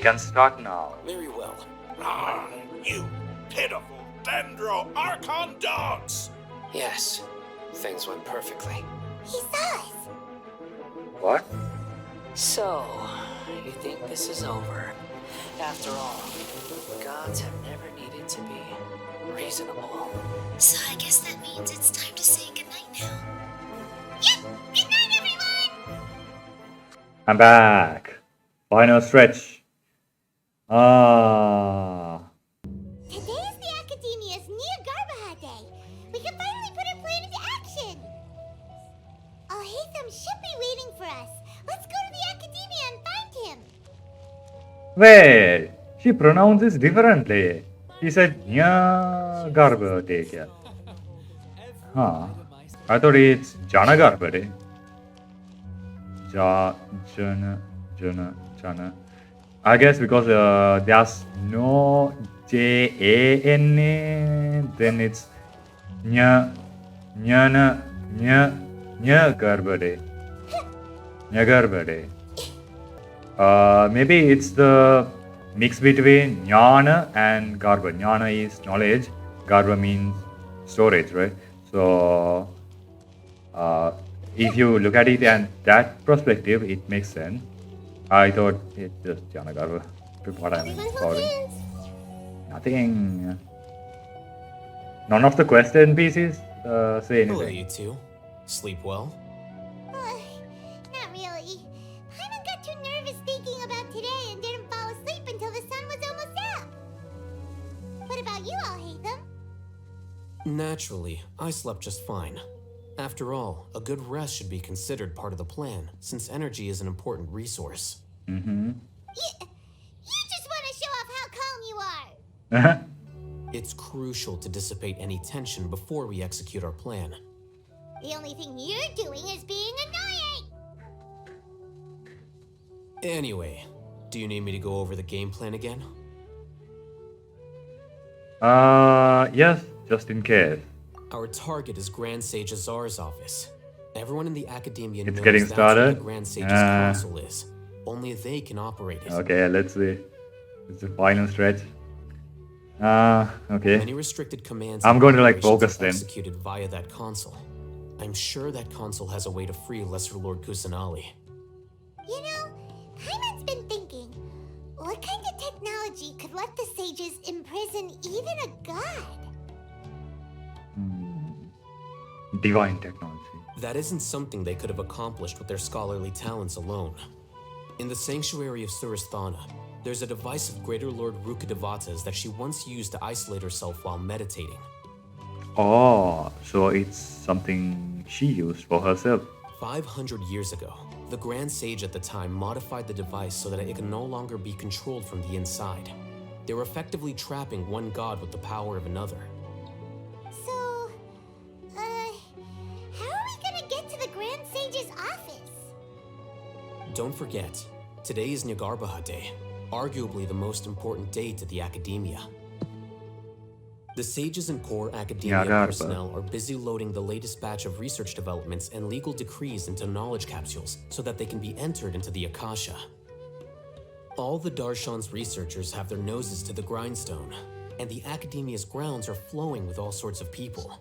can start now. Very well. Ah, you pitiful Dendro Archon dogs! Yes, things went perfectly. He saw us. What? So, you think this is over? After all, gods have never needed to be reasonable. So I guess that means it's time to say goodnight now. Yep! Good night, everyone! I'm back. Final stretch. Ah. Today is the Academia's New Garbaha Day. We can finally put our plan into action. Alhaitham should be waiting for us. Let's go to the Academia and find him. Wait, she pronounces differently. She said Nya Garba Day. Huh. I thought it's Jana Garba Day. Jana. I guess because there's no Jana, then it's Nya Garba Day. Nya Garba Day. Maybe it's the mix between Jnana and Garba. Jnana is knowledge, Garba means storage, right? So, if you look at it and that perspective, it makes sense. I thought it's just Jnana Garba. What I mean, sorry. Nothing. None of the quest NPCs say anything. Hello, you two. Sleep well? Not really. Paimon got too nervous thinking about today and didn't fall asleep until the sun was almost up. What about you, Alhaitham? Naturally, I slept just fine. After all, a good rest should be considered part of the plan, since energy is an important resource. Mm-hmm. You just want to show off how calm you are. It's crucial to dissipate any tension before we execute our plan. The only thing you're doing is being annoying. Anyway, do you need me to go over the game plan again? Yes, just in case. Our target is Grand Sage Azar's office. Everyone in the Academia knows getting that's started. where the Grand Sage's console is. Only they can operate it. Okay, let's see. It's the final stretch. Okay. Many restricted commands I'm and going to like operations focus are then. executed via that console. I'm sure that console has a way to free Lesser Lord Kusanali. You know, Paimon's been thinking, what kind of technology could let the sages imprison even a god? Divine technology. That isn't something they could have accomplished with their scholarly talents alone. In the sanctuary of Suristhana, there's a device of Greater Lord Rukadevata's that she once used to isolate herself while meditating. Oh, so it's something she used for herself. 500 years ago, the Grand Sage at the time modified the device so that it can no longer be controlled from the inside. They were effectively trapping one god with the power of another. So, how are we gonna get to the Grand Sage's office? Don't forget, today is Nyargarbaha Day, arguably the most important day to the Academia. The sages and core Academia Nyargarba. personnel are busy loading the latest batch of research developments and legal decrees into knowledge capsules so that they can be entered into the Akasha. All the Darshan's researchers have their noses to the grindstone, and the Academia's grounds are flowing with all sorts of people.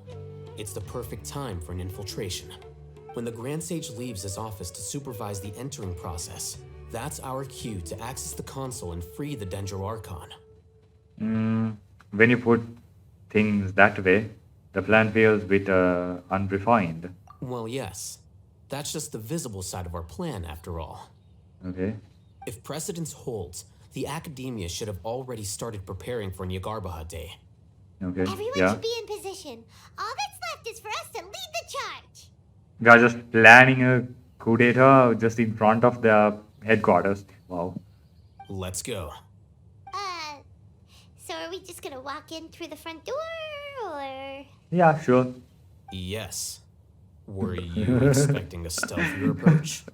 It's the perfect time for an infiltration. When the Grand Sage leaves his office to supervise the entering process, that's our cue to access the console and free the Dendro Archon. When you put things that way, the plan feels a bit unrefined. Well, yes. That's just the visible side of our plan, after all. Okay. If precedence holds, the Academia should have already started preparing for Nyargarbaha Day. Okay. Everyone Yeah. should be in position. All that's left is for us to lead the charge. We are just planning a coup d'etat just in front of their headquarters. Wow. Let's go. So are we just gonna walk in through the front door, or? Yeah, sure. Yes. Were you expecting a stealthier approach?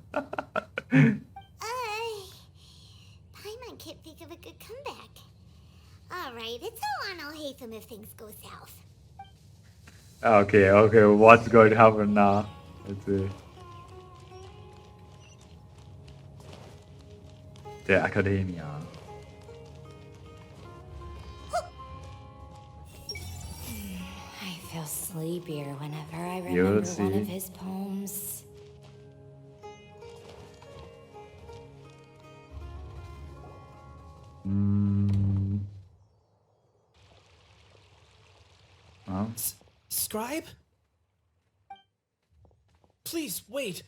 Paimon can't think of a good comeback. Alright, it's all on Alhaitham if things go south. Okay, what's going to happen now? Let's see. The Academia. feel sleepier whenever I You'll remember one see. of his poems. Hmm. Huh? Scribe? Please, wait.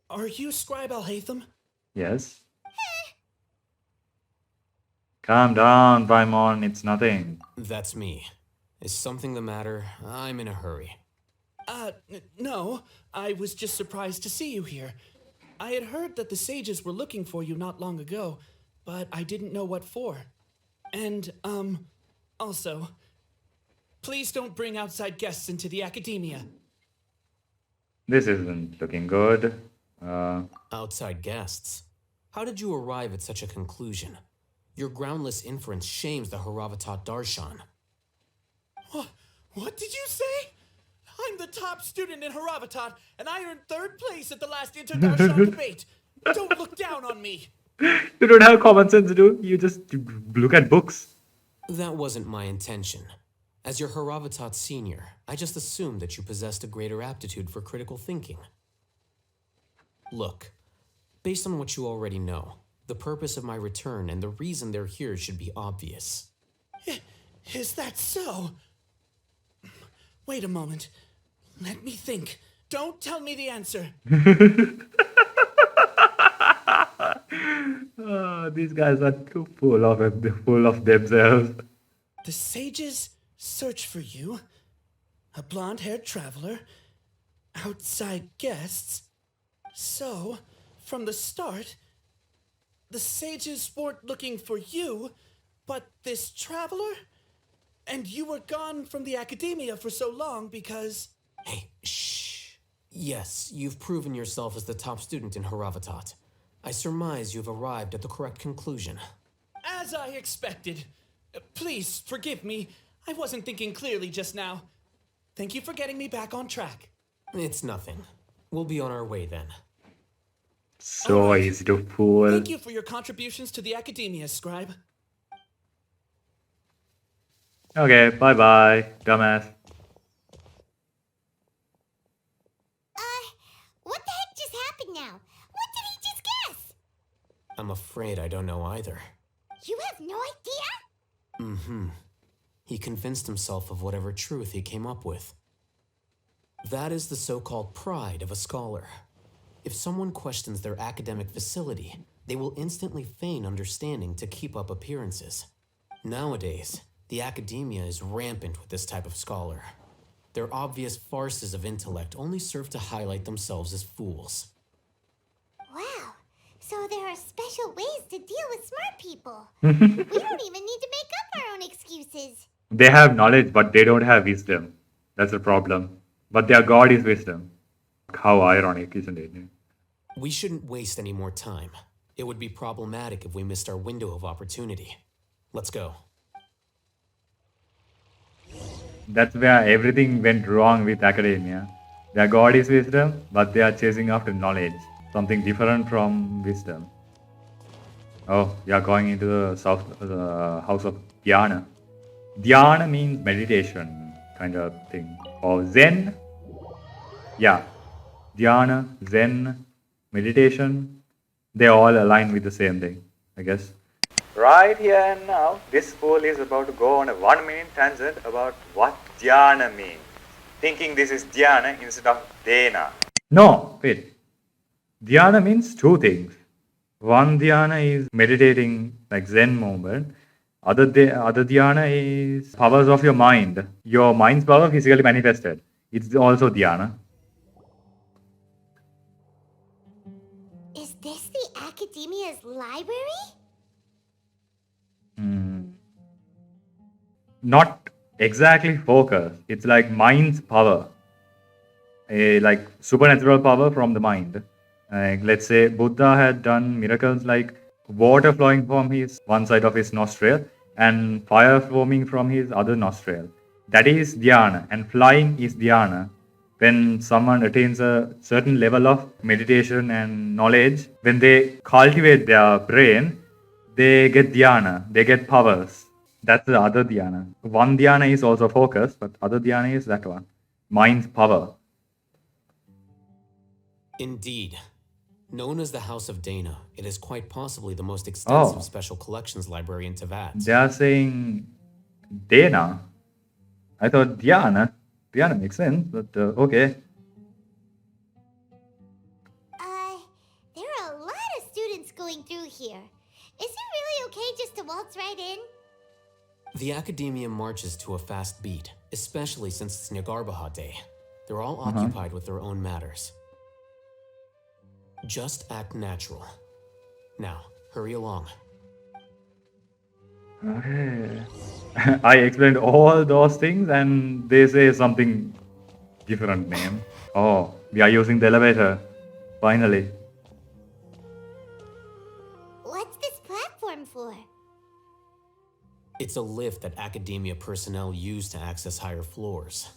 Are you Scribe Alhaitham? Yes. Calm down, Paimon. It's nothing. That's me. Is something the matter? I'm in a hurry. No. I was just surprised to see you here. I had heard that the sages were looking for you not long ago, but I didn't know what for. And, also, please don't bring outside guests into the academia. This isn't looking good. Outside guests. How did you arrive at such a conclusion? Your groundless inference shames the Haravatat Darshan. What did you say? I'm the top student in Haravatat, and I earned 3rd place at the last Inter-Darshan debate. Don't look down on me. You don't have common sense, dude. You just look at books. That wasn't my intention. As your Haravatat senior, I just assumed that you possessed a greater aptitude for critical thinking. Look, based on what you already know, the purpose of my return and the reason they're here should be obvious. Is that so? Wait a moment. Let me think. Don't tell me the answer. These guys are too full of themselves. The sages search for you, a blonde-haired traveler, outside guests. So, from the start, the sages weren't looking for you, but this traveler? And you were gone from the academia for so long because... Hey, shh. Yes, you've proven yourself as the top student in Haravatat. I surmise you've arrived at the correct conclusion. As I expected. Please, forgive me. I wasn't thinking clearly just now. Thank you for getting me back on track. It's nothing. We'll be on our way then. So easy to fool. Thank you for your contributions to the academia, Scribe. Okay, bye-bye, dumbass. What the heck just happened now? What did he just guess? I'm afraid I don't know either. You have no idea? Mm-hmm. He convinced himself of whatever truth he came up with. That is the so-called pride of a scholar. If someone questions their academic facility, they will instantly feign understanding to keep up appearances. Nowadays, the academia is rampant with this type of scholar. Their obvious farces of intellect only serve to highlight themselves as fools. Wow. So there are special ways to deal with smart people. We don't even need to make up our own excuses. They have knowledge, but they don't have wisdom. That's the problem. But their god is wisdom. How ironic, isn't it? We shouldn't waste any more time. It would be problematic if we missed our window of opportunity. Let's go. That's where everything went wrong with academia. Their god is wisdom, but they are chasing after knowledge. Something different from wisdom. Oh, you are going into the house of Dhyana. Dhyana means meditation, kind of thing. Or Zen. Yeah. Dhyana, Zen, meditation. They all align with the same thing, I guess. Right here and now, this fool is about to go on a 1-minute tangent about what dhyana means. Thinking this is dhyana instead of dena. No, wait. Dhyana means 2 things. One dhyana is meditating like Zen movement. Other dhyana is powers of your mind. Your mind's power physically manifested. It's also dhyana. Is this the academia's library? Not exactly focus. It's like mind's power. Like supernatural power from the mind. Let's say Buddha had done miracles like water flowing from his one side of his nostril and fire forming from his other nostril. That is dhyana, and flying is dhyana. When someone attains a certain level of meditation and knowledge, when they cultivate their brain, they get dhyana, they get powers. That's the other dhyana. One dhyana is also focus, but other dhyana is that one. Mind's power. Indeed. Known as the House of Dana, it is quite possibly the most extensive Oh. special collections library in Teyvat. They are saying Dana. I thought dhyana. Dhyana makes sense, but okay. There are a lot of students going through here. Is it really okay just to waltz right in? The Academia marches to a fast beat, especially since it's Nagarbaha Day. They're all occupied with their own matters. Just act natural. Now, hurry along. Okay. I explained all those things and they say something different name. Oh, we are using the elevator. Finally. What's this platform for? It's a lift that Academia personnel use to access higher floors.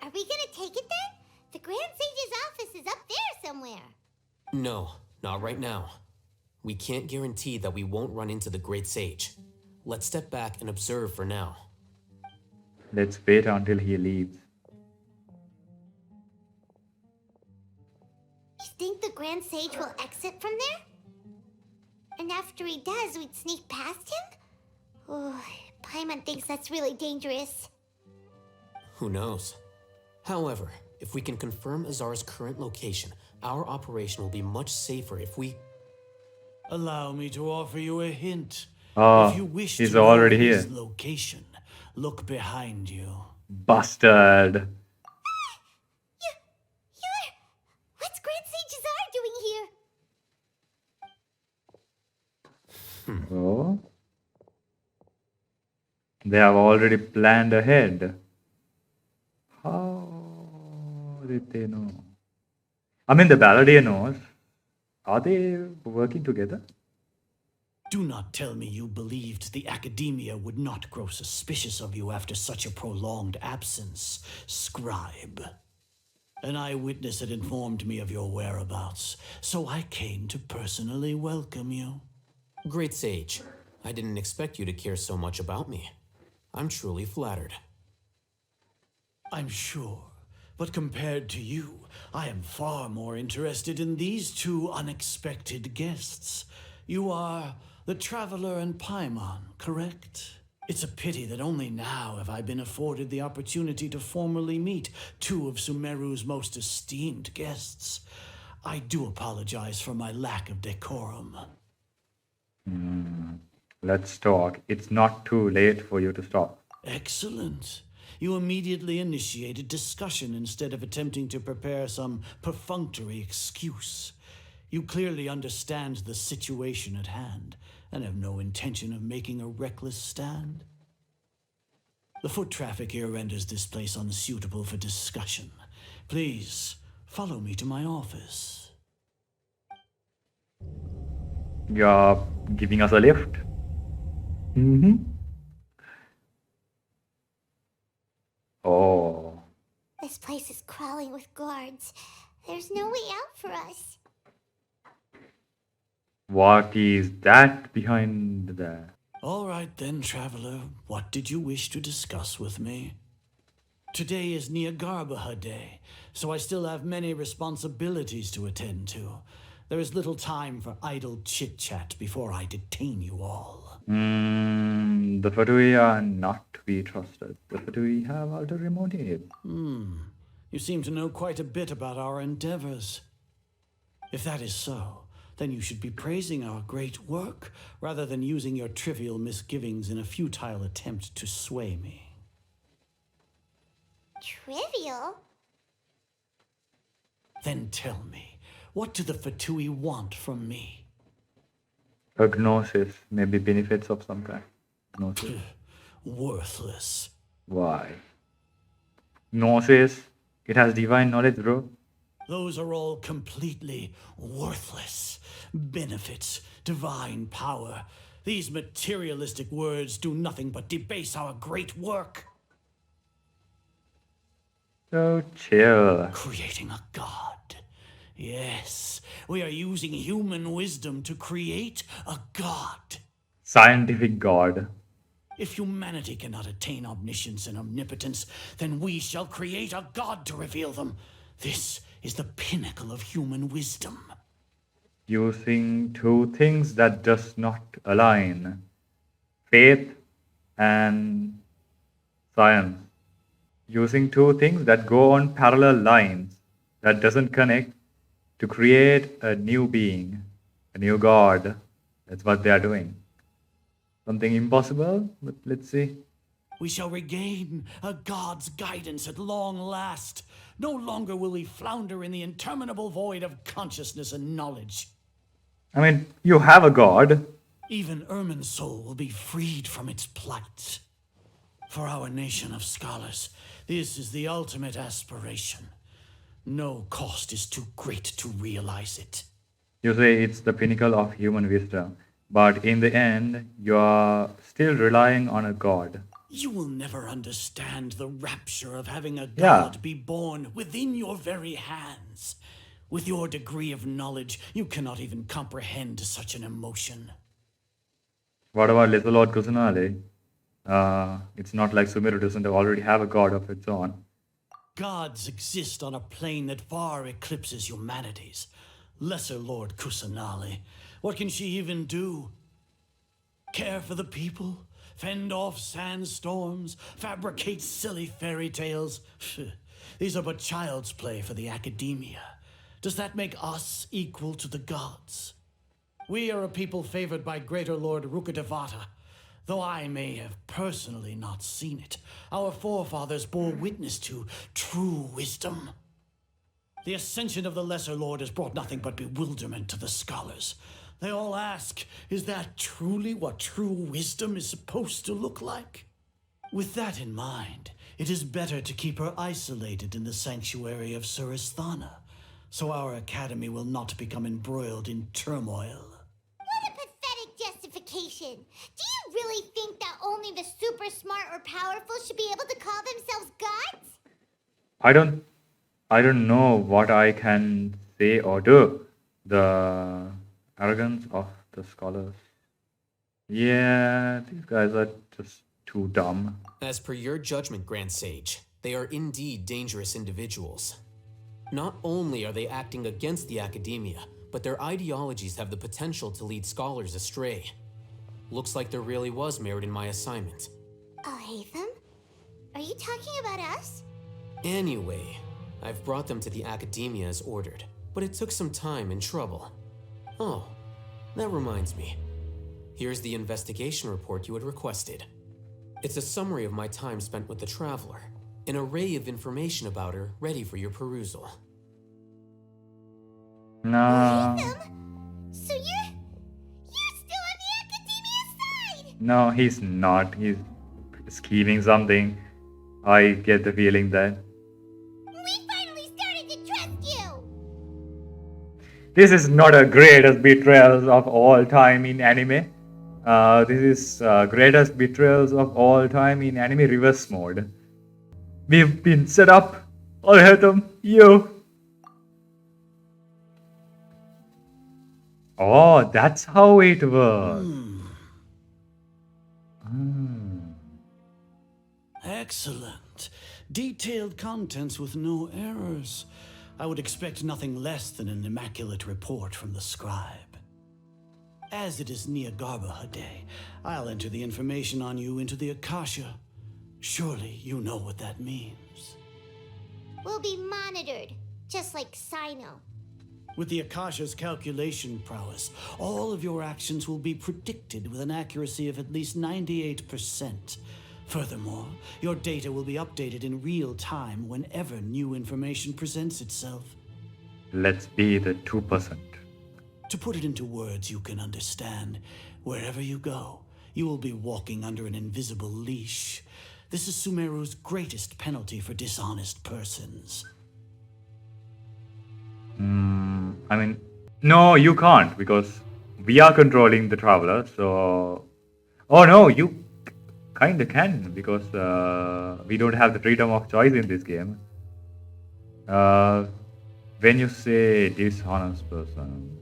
Are we gonna take it then? The Grand Sage's office is up there somewhere. No, not right now. We can't guarantee that we won't run into the Great Sage. Let's step back and observe for now. Let's wait until he leaves. You think the Grand Sage will exit from there? And after he does, we'd sneak past him? Oh, Paimon thinks that's really dangerous. Who knows? However, if we can confirm Azar's current location, our operation will be much safer if we... Allow me to offer you a hint. Oh, If you wish he's to know already his here. location, look behind you. Bastard. You're... What's Grand Sage Azar doing here? Oh. They have already planned ahead. How did they know? I mean, the Balladeer knows. Are they working together? Do not tell me you believed the Academia would not grow suspicious of you after such a prolonged absence, scribe. An eyewitness had informed me of your whereabouts, so I came to personally welcome you. Great Sage, I didn't expect you to care so much about me. I'm truly flattered. I'm sure, but compared to you, I am far more interested in these two unexpected guests. You are the Traveler and Paimon, correct? It's a pity that only now have I been afforded the opportunity to formally meet two of Sumeru's most esteemed guests. I do apologize for my lack of decorum. Let's talk. It's not too late for you to stop. Excellent. You immediately initiated discussion instead of attempting to prepare some perfunctory excuse. You clearly understand the situation at hand and have no intention of making a reckless stand. The foot traffic here renders this place unsuitable for discussion. Please, follow me to my office. You're giving us a lift? Mm-hmm. Oh. This place is crawling with guards. There's no way out for us. What is that behind there? All right then, Traveler. What did you wish to discuss with me? Today is Nagarbaha Day, so I still have many responsibilities to attend to. There is little time for idle chit-chat before I detain you all. The Fatui are not to be trusted. The Fatui have ulterior motives. You seem to know quite a bit about our endeavors. If that is so, then you should be praising our great work rather than using your trivial misgivings in a futile attempt to sway me. Trivial? Then tell me, what do the Fatui want from me? A gnosis, maybe benefits of some kind. Gnosis. Worthless. Why? Gnosis, it has divine knowledge, bro. Those are all completely worthless. Benefits, divine power. These materialistic words do nothing but debase our great work. So chill. Creating a god. Yes, we are using human wisdom to create a god. Scientific god. If humanity cannot attain omniscience and omnipotence, then we shall create a god to reveal them. This is the pinnacle of human wisdom. Using two things that does not align, faith and science. Using two things that go on parallel lines, that doesn't connect, to create a new being, a new god. That's what they are doing. Something impossible, but let's see. We shall regain a god's guidance at long last. No longer will we flounder in the interminable void of consciousness and knowledge. I mean, you have a god. Even Ermin's soul will be freed from its plight. For our nation of scholars, this is the ultimate aspiration. No cost is too great to realize it. You say it's the pinnacle of human wisdom, but in the end, you are still relying on a god. You will never understand the rapture of having a Yeah. god be born within your very hands. With your degree of knowledge, you cannot even comprehend such an emotion. What about Little Lord Kusanali? It's not like Sumeru doesn't already have a god of its own. Gods exist on a plane that far eclipses humanity's. Lesser Lord Kusanali, what can she even do? Care for the people? Fend off sandstorms? Fabricate silly fairy tales? These are but child's play for the academia. Does that make us equal to the gods? We are a people favored by Greater Lord Rukadevata. Though I may have personally not seen it, our forefathers bore witness to true wisdom. The ascension of the Lesser Lord has brought nothing but bewilderment to the scholars. They all ask, is that truly what true wisdom is supposed to look like? With that in mind, it is better to keep her isolated in the sanctuary of Surasthana, so our academy will not become embroiled in turmoil. What a pathetic justification. Do you really think that only the super smart or powerful should be able to call themselves gods? I don't know what I can say or do. The arrogance of the scholars. Yeah, these guys are just too dumb. As per your judgment, Grand Sage, they are indeed dangerous individuals. Not only are they acting against the academia, but their ideologies have the potential to lead scholars astray. Looks like there really was merit in my assignment. Oh, Hatham? Are you talking about us? Anyway, I've brought them to the academia as ordered, but it took some time and trouble. Oh, that reminds me. Here's the investigation report you had requested. It's a summary of my time spent with the Traveler, an array of information about her ready for your perusal. No. Hatham? So you're still on the academia side? No, he's not. He's scheming something. I get the feeling that. We finally started to trust you! This is not a greatest betrayal of all time in anime. This is greatest betrayals of all time in anime reverse mode. We've been set up. I'll hit them. You. Oh, that's how it works. Excellent. Detailed contents with no errors. I would expect nothing less than an immaculate report from the scribe. As it is Niagarbha Day, I'll enter the information on you into the Akasha. Surely you know what that means. We'll be monitored, just like Sino. With the Akasha's calculation prowess, all of your actions will be predicted with an accuracy of at least 98%. Furthermore, your data will be updated in real time whenever new information presents itself. Let's be the 2%. To put it into words you can understand, wherever you go, you will be walking under an invisible leash. This is Sumeru's greatest penalty for dishonest persons. I mean, no, you can't because we are controlling the Traveler. So, oh no, you kinda can because we don't have the freedom of choice in this game. When you say dishonest person,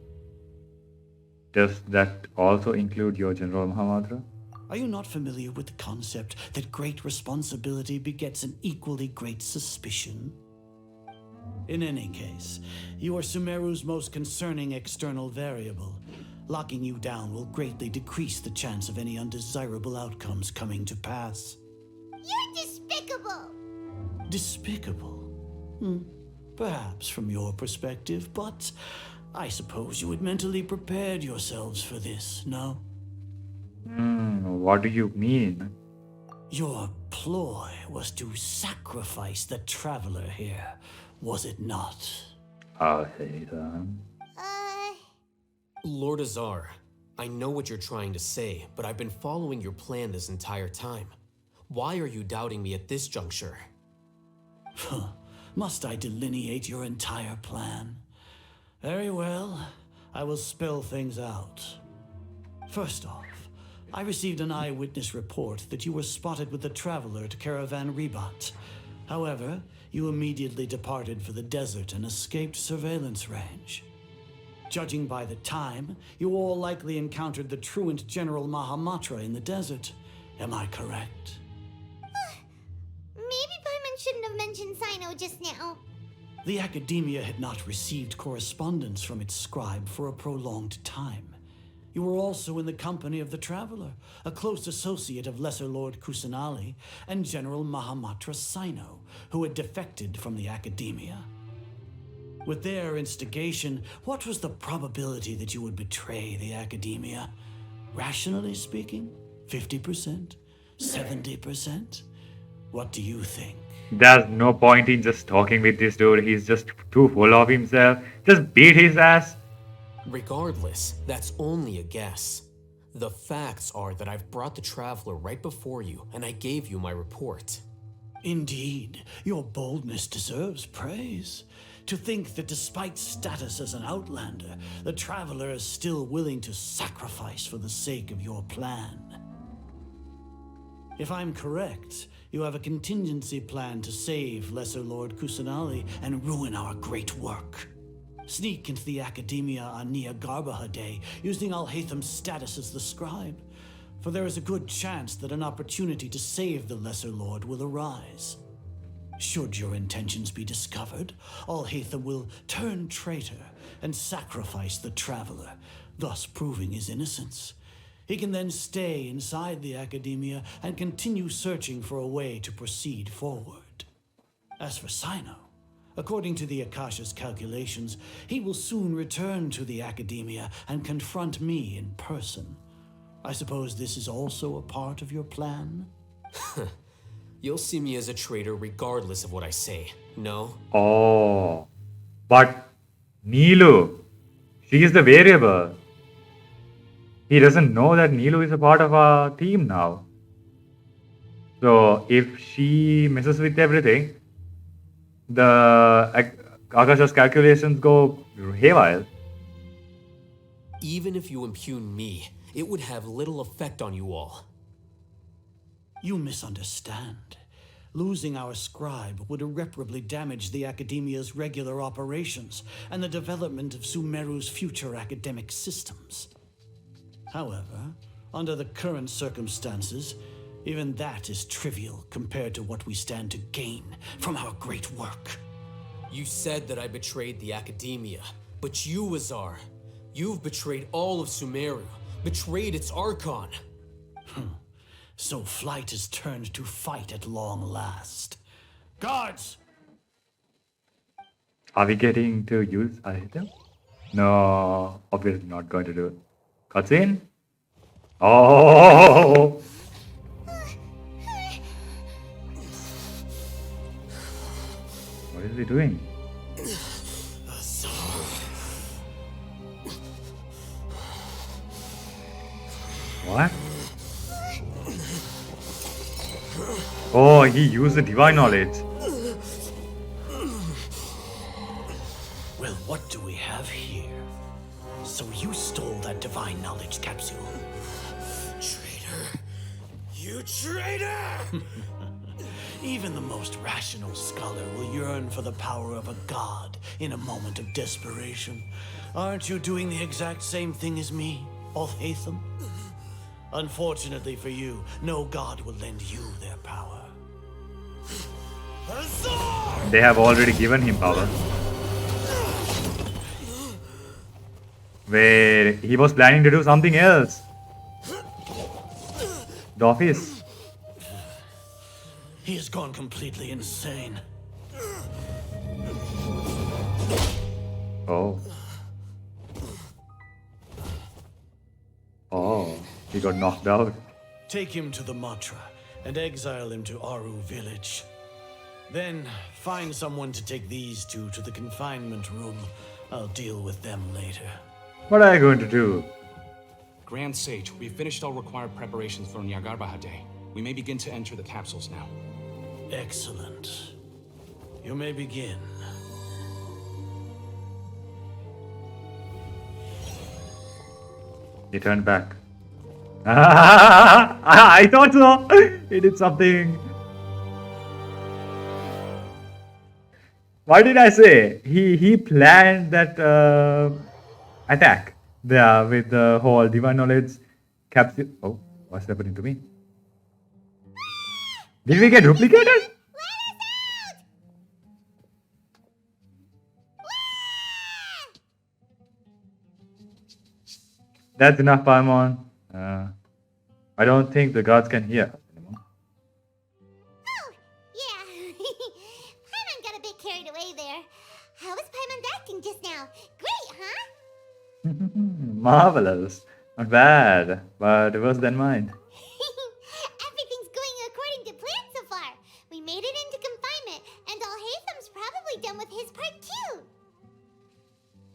does that also include your General Mahamudra? Are you not familiar with the concept that great responsibility begets an equally great suspicion? In any case, you are Sumeru's most concerning external variable. Locking you down will greatly decrease the chance of any undesirable outcomes coming to pass. You're despicable! Despicable? Perhaps from your perspective, but I suppose you had mentally prepared yourselves for this, no? What do you mean? Your ploy was to sacrifice the traveler here, was it not? Oh, Satan. Lord Azar, I know what you're trying to say, but I've been following your plan this entire time. Why are you doubting me at this juncture? Must I delineate your entire plan? Very well, I will spell things out. First off, I received an eyewitness report that you were spotted with the traveler at Caravan Ribat. However, you immediately departed for the desert and escaped surveillance range. Judging by the time, you all likely encountered the truant General Mahamatra in the desert. Am I correct? Maybe Paimon shouldn't have mentioned Sino just now. The Academia had not received correspondence from its scribe for a prolonged time. You were also in the company of the Traveler, a close associate of Lesser Lord Kusanali and General Mahamatra Sino, who had defected from the Academia. With their instigation, what was the probability that you would betray the Academia? Rationally speaking, 50%? 70%? What do you think? There's no point in just talking with this dude. He's just too full of himself. Just beat his ass. Regardless, that's only a guess. The facts are that I've brought the Traveler right before you, and I gave you my report. Indeed, your boldness deserves praise. To think that despite status as an outlander, the Traveler is still willing to sacrifice for the sake of your plan. If I'm correct, you have a contingency plan to save Lesser Lord Kusanali and ruin our great work. Sneak into the Academia on Nia Garbaha Day, using Alhaitham's status as the scribe, for there is a good chance that an opportunity to save the Lesser Lord will arise. Should your intentions be discovered, Alhaitham will turn traitor and sacrifice the Traveler, thus proving his innocence. He can then stay inside the Academia and continue searching for a way to proceed forward. As for Sino, according to the Akasha's calculations, he will soon return to the Academia and confront me in person. I suppose this is also a part of your plan? You'll see me as a traitor regardless of what I say, no? Oh. But Nilu, she is the variable. He doesn't know that Nilu is a part of our team now. So if she messes with everything, the Akasha's calculations go haywire. Even if you impugn me, it would have little effect on you all. You misunderstand. Losing our scribe would irreparably damage the Academia's regular operations and the development of Sumeru's future academic systems. However, under the current circumstances, even that is trivial compared to what we stand to gain from our great work. You said that I betrayed the Academia, but you, Azar, you've betrayed all of Sumeru, betrayed its Archon. So flight is turned to fight at long last. Guards! Are we getting to use item? No, obviously not going to do it. Cutscene? Oh! What is he doing? What? Oh, he used the divine knowledge. Well, what do we have here? So you stole that divine knowledge capsule. Traitor! You traitor! Even the most rational scholar will yearn for the power of a god in a moment of desperation. Aren't you doing the exact same thing as me, Alhaitham? Unfortunately for you, no god will lend you their power. They have already given him power. Where he was planning to do something else. The office. He has gone completely insane. Oh. Oh, he got knocked out. Take him to the Matra and exile him to Aru village. Then find someone to take these two to the confinement room. I'll deal with them later. What are you going to do? Grand Sage, we've finished all required preparations for Nyagarbahade. We may begin to enter the capsules now. Excellent. You may begin. He turned back. I thought so. He did something. What did I say? He planned that attack there with the whole divine knowledge capsule. Oh, what's happening to me? Did we get duplicated? That's enough, Paimon. I don't think the gods can hear us anymore. Oh, yeah. Paimon got a bit carried away there. How was Paimon acting just now? Great, huh? Marvelous. Not bad, but worse than mine. Everything's going according to plan so far. We made it into confinement, and Alhatham's probably done with his part too.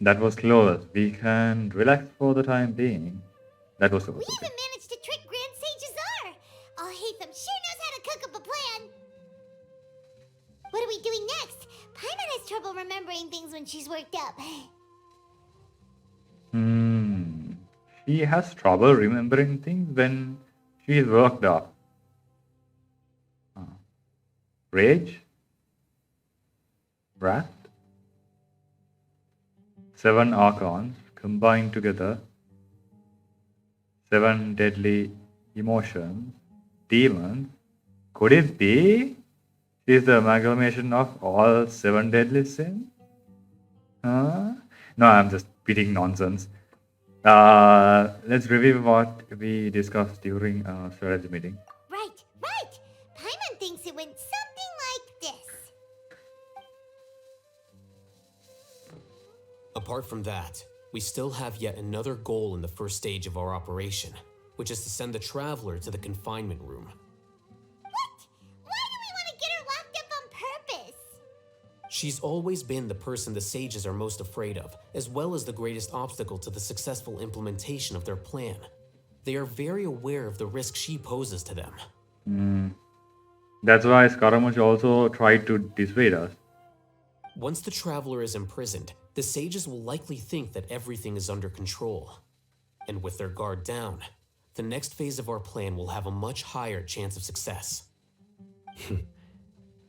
That was close. We can relax for the time being. That was close. We even managed to trick Grand Sage Azar. Alhatham sure knows how to cook up a plan. What are we doing next? Paimon has trouble remembering things when she's worked up. She has trouble remembering things when she is worked up. Rage? Wrath? 7 Archons combined together. 7 deadly emotions. Demons. Could it be? She is the amalgamation of all 7 deadly sins? Huh? No, I'm just spitting nonsense. Let's review what we discussed during our strategy meeting. Right. Paimon thinks it went something like this. Apart from that, we still have yet another goal in the first stage of our operation, which is to send the Traveler to the confinement room. What? Why do we want to get her locked up on purpose? She's always been the person the sages are most afraid of, as well as the greatest obstacle to the successful implementation of their plan. They are very aware of the risk she poses to them. That's why Scaramouche also tried to dissuade us. Once the Traveler is imprisoned, the sages will likely think that everything is under control. And with their guard down, the next phase of our plan will have a much higher chance of success.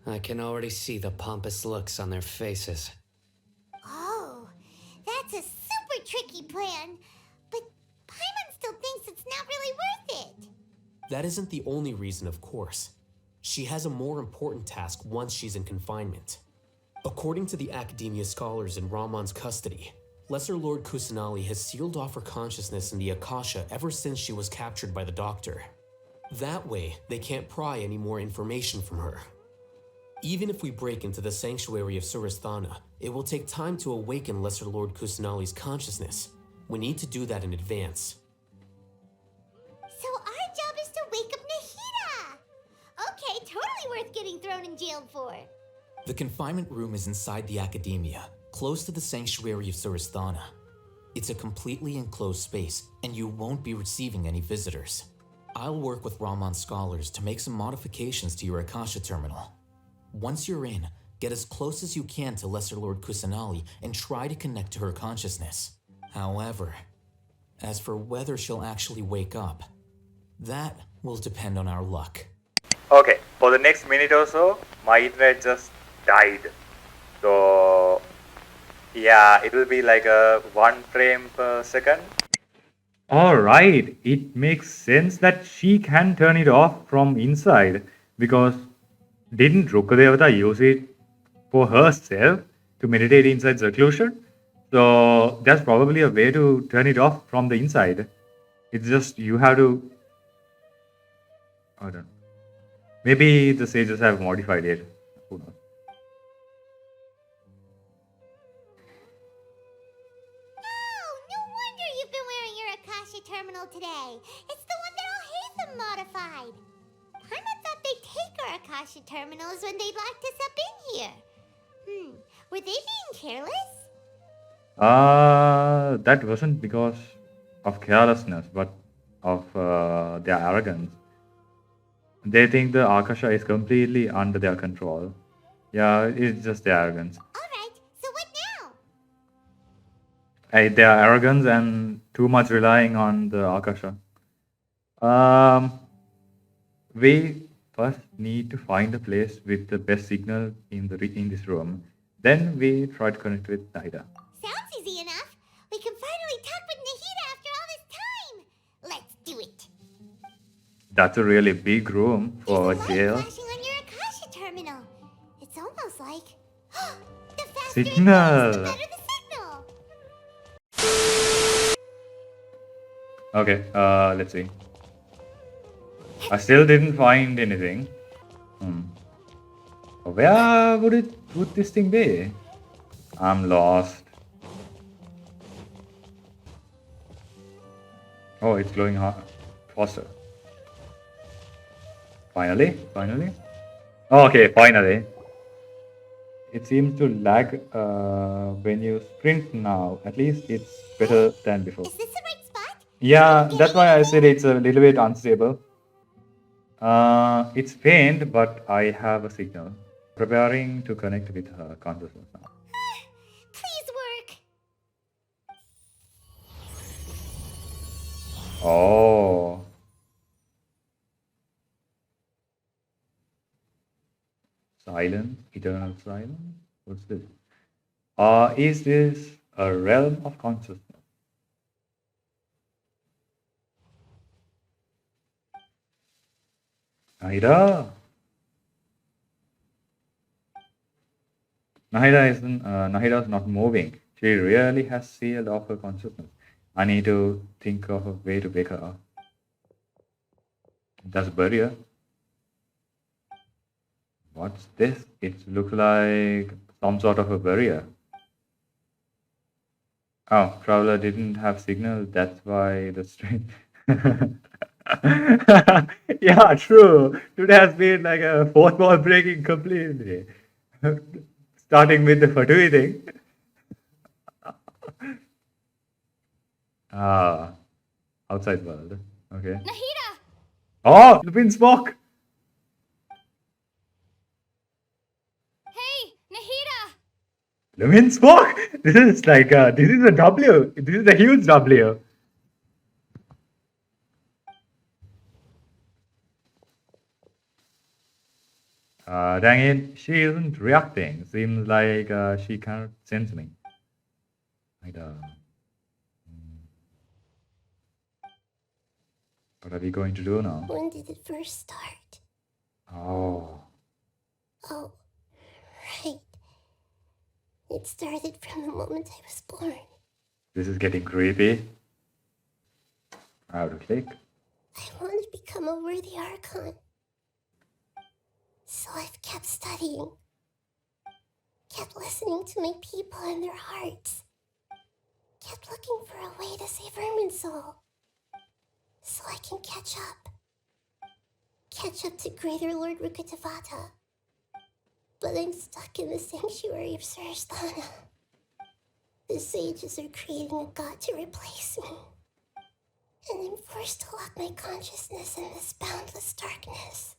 I can already see the pompous looks on their faces. Oh, that's a super tricky plan. But Paimon still thinks it's not really worth it. That isn't the only reason, of course. She has a more important task once she's in confinement. According to the Academia scholars in Ramon's custody, Lesser Lord Kusanali has sealed off her consciousness in the Akasha ever since she was captured by the Doctor. That way, they can't pry any more information from her. Even if we break into the sanctuary of Surasthana, it will take time to awaken Lesser Lord Kusanali's consciousness. We need to do that in advance. So our job is to wake up Nahida. Okay, totally worth getting thrown in jail for. The confinement room is inside the Academia, close to the sanctuary of Surasthana. It's a completely enclosed space, and you won't be receiving any visitors. I'll work with Ramon's scholars to make some modifications to your Akasha terminal. Once you're in, get as close as you can to Lesser Lord Kusanali and try to connect to her consciousness. However, as for whether she'll actually wake up, that will depend on our luck. Okay, for the next minute or so, my internet just died. So, yeah, it will be like a 1 frame per second. Alright, it makes sense that she can turn it off from inside because didn't Rukadevata use it for herself to meditate inside seclusion? So there's probably a way to turn it off from the inside. It's just you have to. I don't know. Maybe the sages have modified it. Who knows? Oh, no wonder you've been wearing your Akasha terminal today. It's the one that Alhaitham modified. Paimon thought they'd take our Akasha terminals when they locked us up in here. Were they being careless? That wasn't because of carelessness, but of their arrogance. They think the Akasha is completely under their control. Yeah, it's just their arrogance. Alright, so what now? Their arrogance and too much relying on the Akasha. We first need to find a place with the best signal in this room. Then we try to connect with Nahida. Sounds easy enough. We can finally talk with Nahida after all this time. Let's do it. That's a really big room for a There's a jail. light flashing on your Akasha terminal. It's almost like the faster Signal. it goes, the better the signal. Okay, let's see. I still didn't find anything. Where would this thing be? I'm lost. Oh, it's glowing faster. Finally? Oh, okay, finally. It seems to lag when you sprint now. At least it's better than before. Is this the right spot? Yeah, that's why I said it's a little bit unstable. It's faint, but I have a signal. Preparing to connect with her consciousness now. Please work. Oh. Silence, eternal silence. What's this? Is this a realm of consciousness? Nahida. Nahida's not moving. She really has sealed off her consciousness. I need to think of a way to wake her up. That's a barrier. What's this? It looks like some sort of a barrier. Oh, Traveler didn't have signal. That's why the stream. Yeah, true. Today has been like a fourth wall breaking completely. Starting with the Fatui thing. Outside world. Okay. Nahida! Oh, Lupin Smoke! Hey, Nahida! Lupin Smoke! This is like, this is a W. This is a huge W. Dang it, she isn't reacting. Seems like she can't sense me. What are we going to do now? When did it first start? Oh. Oh, right. It started from the moment I was born. This is getting creepy. I have to click. I want to become a worthy Archon. So I've kept studying. Kept listening to my people and their hearts. Kept looking for a way to save Irminsul. So I can catch up. Catch up to Greater Lord Rukkhadevata. But I'm stuck in the sanctuary of Surasthana. The sages are creating a god to replace me. And I'm forced to lock my consciousness in this boundless darkness.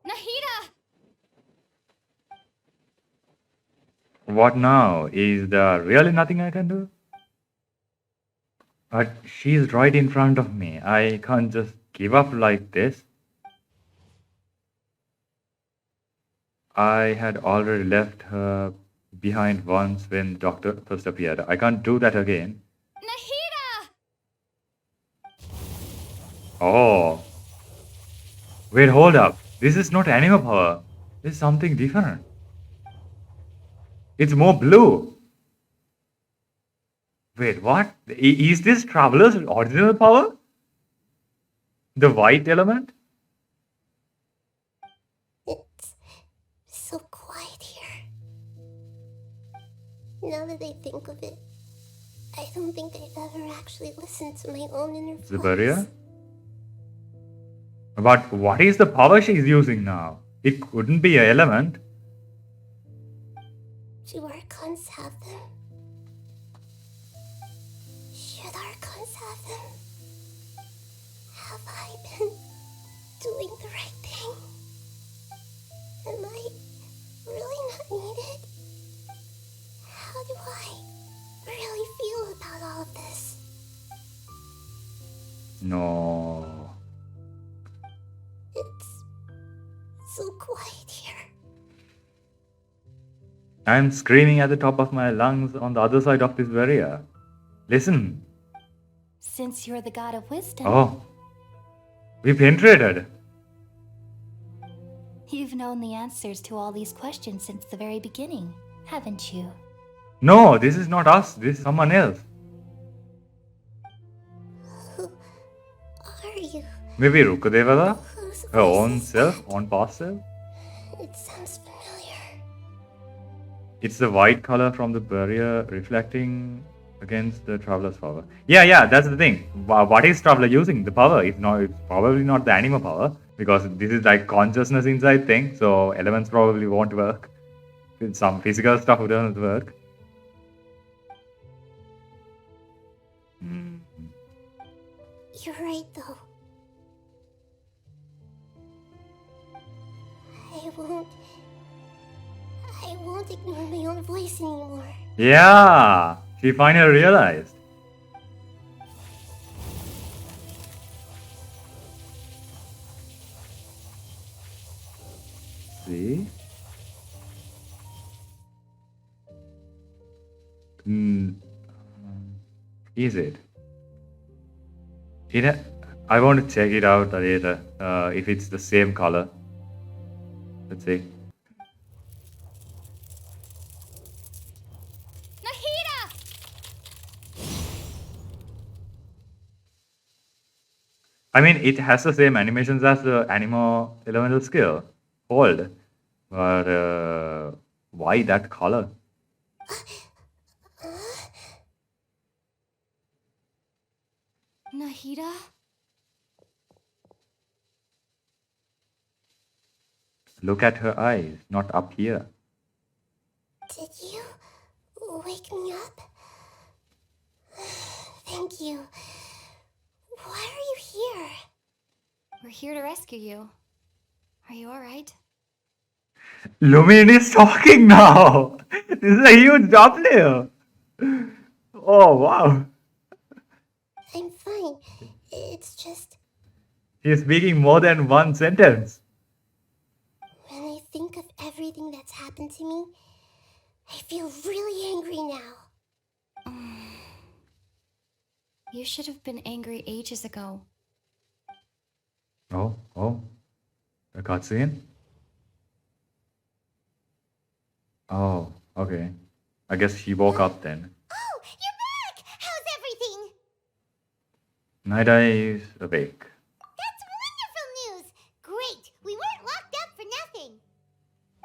Nahida! What now? Is there really nothing I can do? But she's right in front of me. I can't just give up like this. I had already left her behind once when the doctor first appeared. I can't do that again. Nahida! Oh. Wait, hold up. This is not anima power. This is something different. It's more blue. Wait, what? Is this Traveler's original power? The white element? It's so quiet here. Now that I think of it, I don't think I've ever actually listened to my own inner voice. The barrier? But what is the power she's using now? It couldn't be an element. Do Archons have them? Should Archons have them? Have I been doing the right thing? Am I really not needed? How do I really feel about all of this? No. It's so quiet here. I'm screaming at the top of my lungs on the other side of this barrier. Listen. Since you're the god of wisdom, Oh. We penetrated. you've known the answers to all these questions since the very beginning, haven't you? No, this is not us. This is someone else. Who are you? Maybe Rukadevada? Whose Her voice own is self? that? Own past self? It sounds familiar. It's the white color from the barrier reflecting against the Traveler's power. Yeah, that's the thing. What is Traveler using? The power. It's probably not the anima power, because this is like consciousness inside thing, so elements probably won't work. Some physical stuff wouldn't work. You're right, though. I won't ignore my own voice anymore. Yeah, she finally realized. See? Is it? I want to check it out later. If it's the same color. Let's see. Nahida! I mean, it has the same animations as the anima elemental skill. Hold. But why that color? Nahida? Look at her eyes, not up here. Did you wake me up? Thank you. Why are you here? We're here to rescue you. Are you alright? Lumin is talking now! This is a huge W! Oh, wow. I'm fine. It's just He's speaking more than one sentence. when I think of everything that's happened to me, I feel really angry now. You should have been angry ages ago. Oh, a cutscene? Oh, okay. I guess he woke up then. Oh, you're back! How's everything? Nahida is awake. That's wonderful news! Great! We weren't locked up for nothing!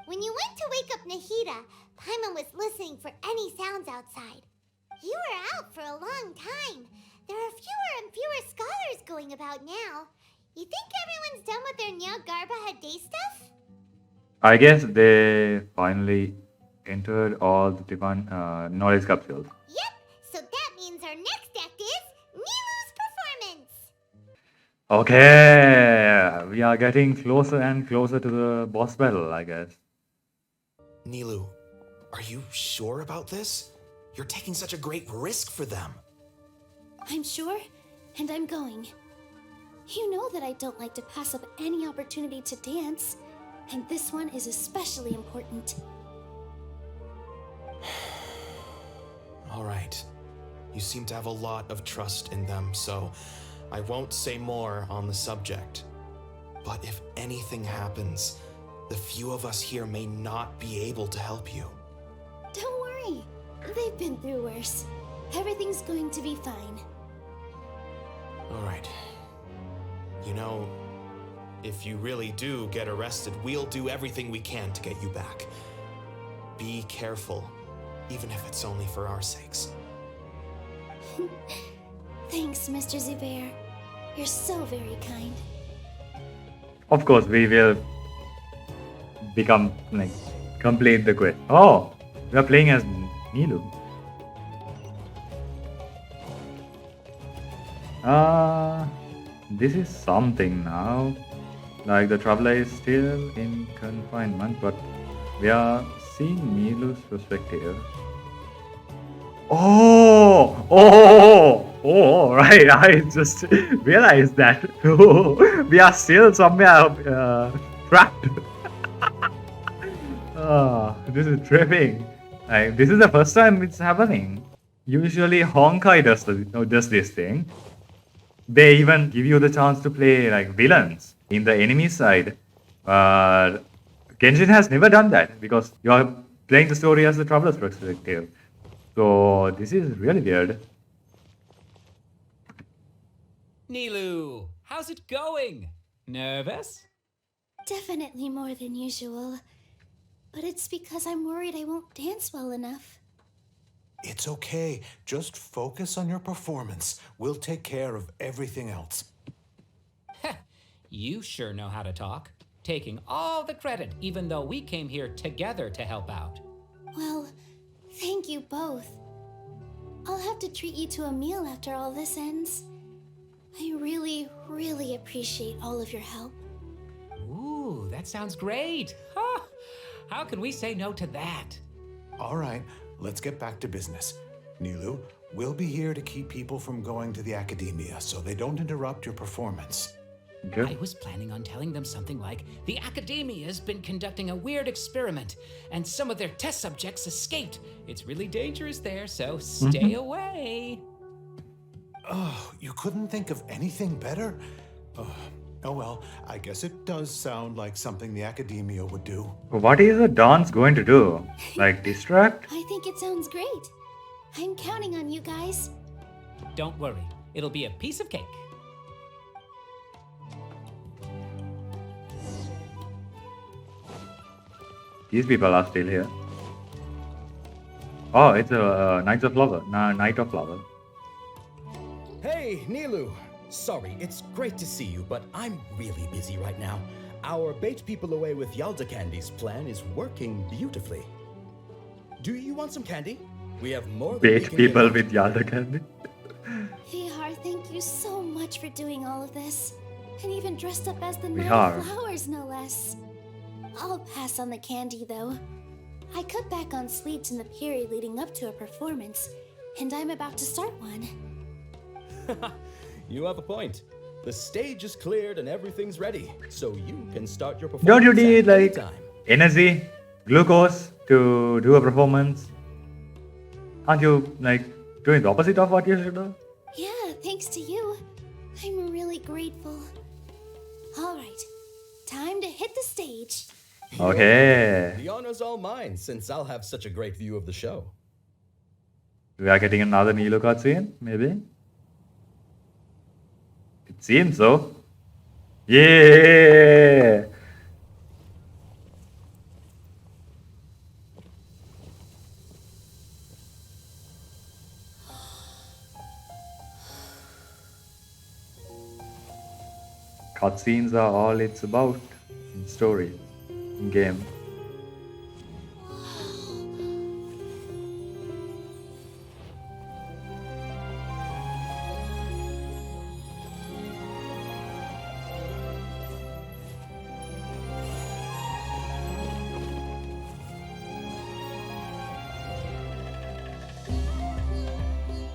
When you went to wake up Nahida, Paimon was listening for any sounds outside. You were out for a long time. There are fewer and fewer scholars going about now. You think everyone's done with their Nyagarbaha day stuff? I guess they finally entered all the divine knowledge capsules. Yep, so that means our next act is Nilu's performance! Okay, we are getting closer and closer to the boss battle, I guess. Nilu, are you sure about this? You're taking such a great risk for them. I'm sure, and I'm going. You know that I don't like to pass up any opportunity to dance, and this one is especially important. All right. You seem to have a lot of trust in them, so I won't say more on the subject. But if anything happens, the few of us here may not be able to help you. Don't worry. They've been through worse. Everything's going to be fine. All right. You know, if you really do get arrested, we'll do everything we can to get you back. Be careful, even if it's only for our sakes. Thanks, Mr. Zubair. You're so very kind. Of course, we will complete the quest. Oh, we are playing as Nilu. This is something now. Like the traveler is still in confinement, but we are seeing Nilu's perspective. Right. I just realized that. We are still somewhere trapped. This is tripping. This is the first time it's happening. Usually Honkai does this thing. They even give you the chance to play like villains in the enemy side. Genshin has never done that because you are playing the story as the traveler's perspective. So this is really weird. Nilu, how's it going? Nervous? Definitely more than usual. But it's because I'm worried I won't dance well enough. It's okay. Just focus on your performance. We'll take care of everything else. You sure know how to talk. Taking all the credit, even though we came here together to help out. Well, thank you both. I'll have to treat you to a meal after all this ends. I really, really appreciate all of your help. Ooh, that sounds great. How can we say no to that? All right, let's get back to business. Nilu, we'll be here to keep people from going to the academia so they don't interrupt your performance. Okay. I was planning on telling them something like, the Academia's been conducting a weird experiment, and some of their test subjects escaped. It's really dangerous there, so stay away. Oh, you couldn't think of anything better? Oh well, I guess it does sound like something the Academia would do. What is the dance going to do? Like distract? I think it sounds great. I'm counting on you guys. Don't worry, it'll be a piece of cake. These people are still here. Oh, it's a Night of Flower. Hey, Nilu! Sorry, it's great to see you, but I'm really busy right now. Our bait people away with Yalda candies plan is working beautifully. Do you want some candy? We have more than we Bait can people give out. with Yalda candy. Vihar, thank you so much for doing all of this. And even dressed up as the Night Vihar. of Flowers, no less. I'll pass on the candy, though. I cut back on sleeps in the period leading up to a performance, and I'm about to start one. You have a point. The stage is cleared and everything's ready, so you can start your performance. Don't you need at any like time. energy, glucose to do a performance? Aren't you like doing the opposite of what you should do? Yeah, thanks to you. I'm really grateful. All right, time to hit the stage. Okay. The honor's all mine, since I'll have such a great view of the show. We are getting another Nilo cutscene, maybe? It seems so. Yeah! Cutscenes are all it's about in story, in game.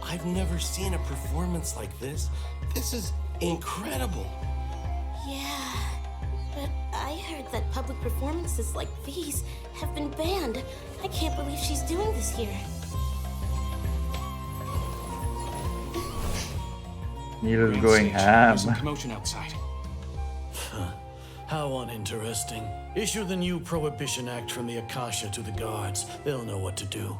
I've never seen a performance like this. This is incredible. Yeah, but I heard that public performances like these have been banned. I can't believe she's doing this here. Neil's Grand going Sage, there's some ham. commotion outside. How uninteresting. Issue the new Prohibition Act from the Akasha to the guards. They'll know what to do.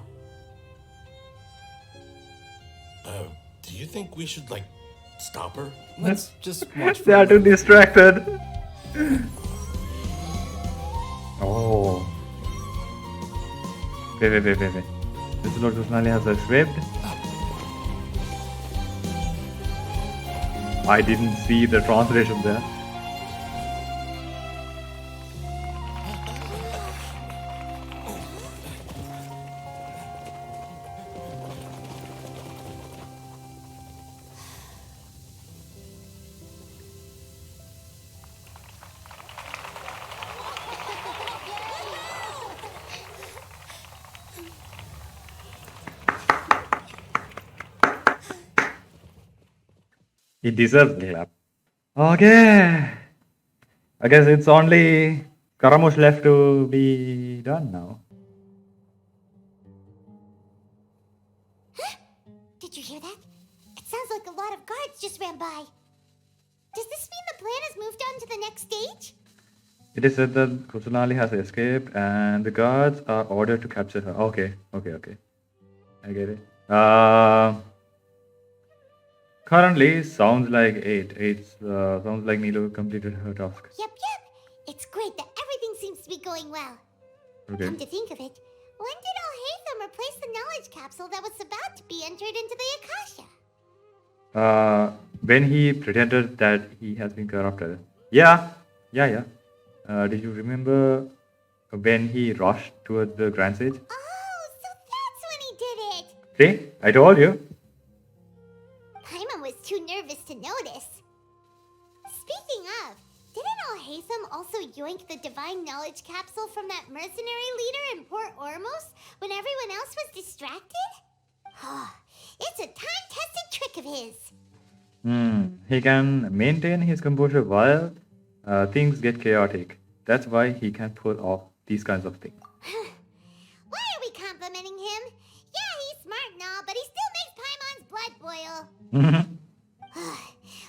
Do you think we should, like, stop her? Let's just watch for They a are too little. distracted. Oh. Wait. This Lord Kusanali has escaped? I didn't see the translation there. He deserves the clap. Okay. I guess it's only Karamush left to be done now. Did you hear that? It sounds like a lot of guards just ran by. Does this mean the plan has moved on to the next stage? It is said that Kusanali has escaped and the guards are ordered to capture her. Okay. I get it. Currently, sounds like 8. Sounds like Nilo completed her task. Yep. It's great that everything seems to be going well. Okay. Come to think of it, when did Al-Haytham replace the knowledge capsule that was about to be entered into the Akasha? When he pretended that he has been corrupted. Yeah. Did you remember when he rushed towards the Grand Sage? Oh, so that's when he did it! See? I told you. Paimon was too nervous to notice. Speaking of, didn't Al-Haytham also yoink the divine knowledge capsule from that mercenary leader in Port Ormos when everyone else was distracted? It's a time-tested trick of his. He can maintain his composure while things get chaotic. That's why he can pull off these kinds of things. Why are we complimenting him? Yeah, he's smart and all, but he still makes Paimon's blood boil.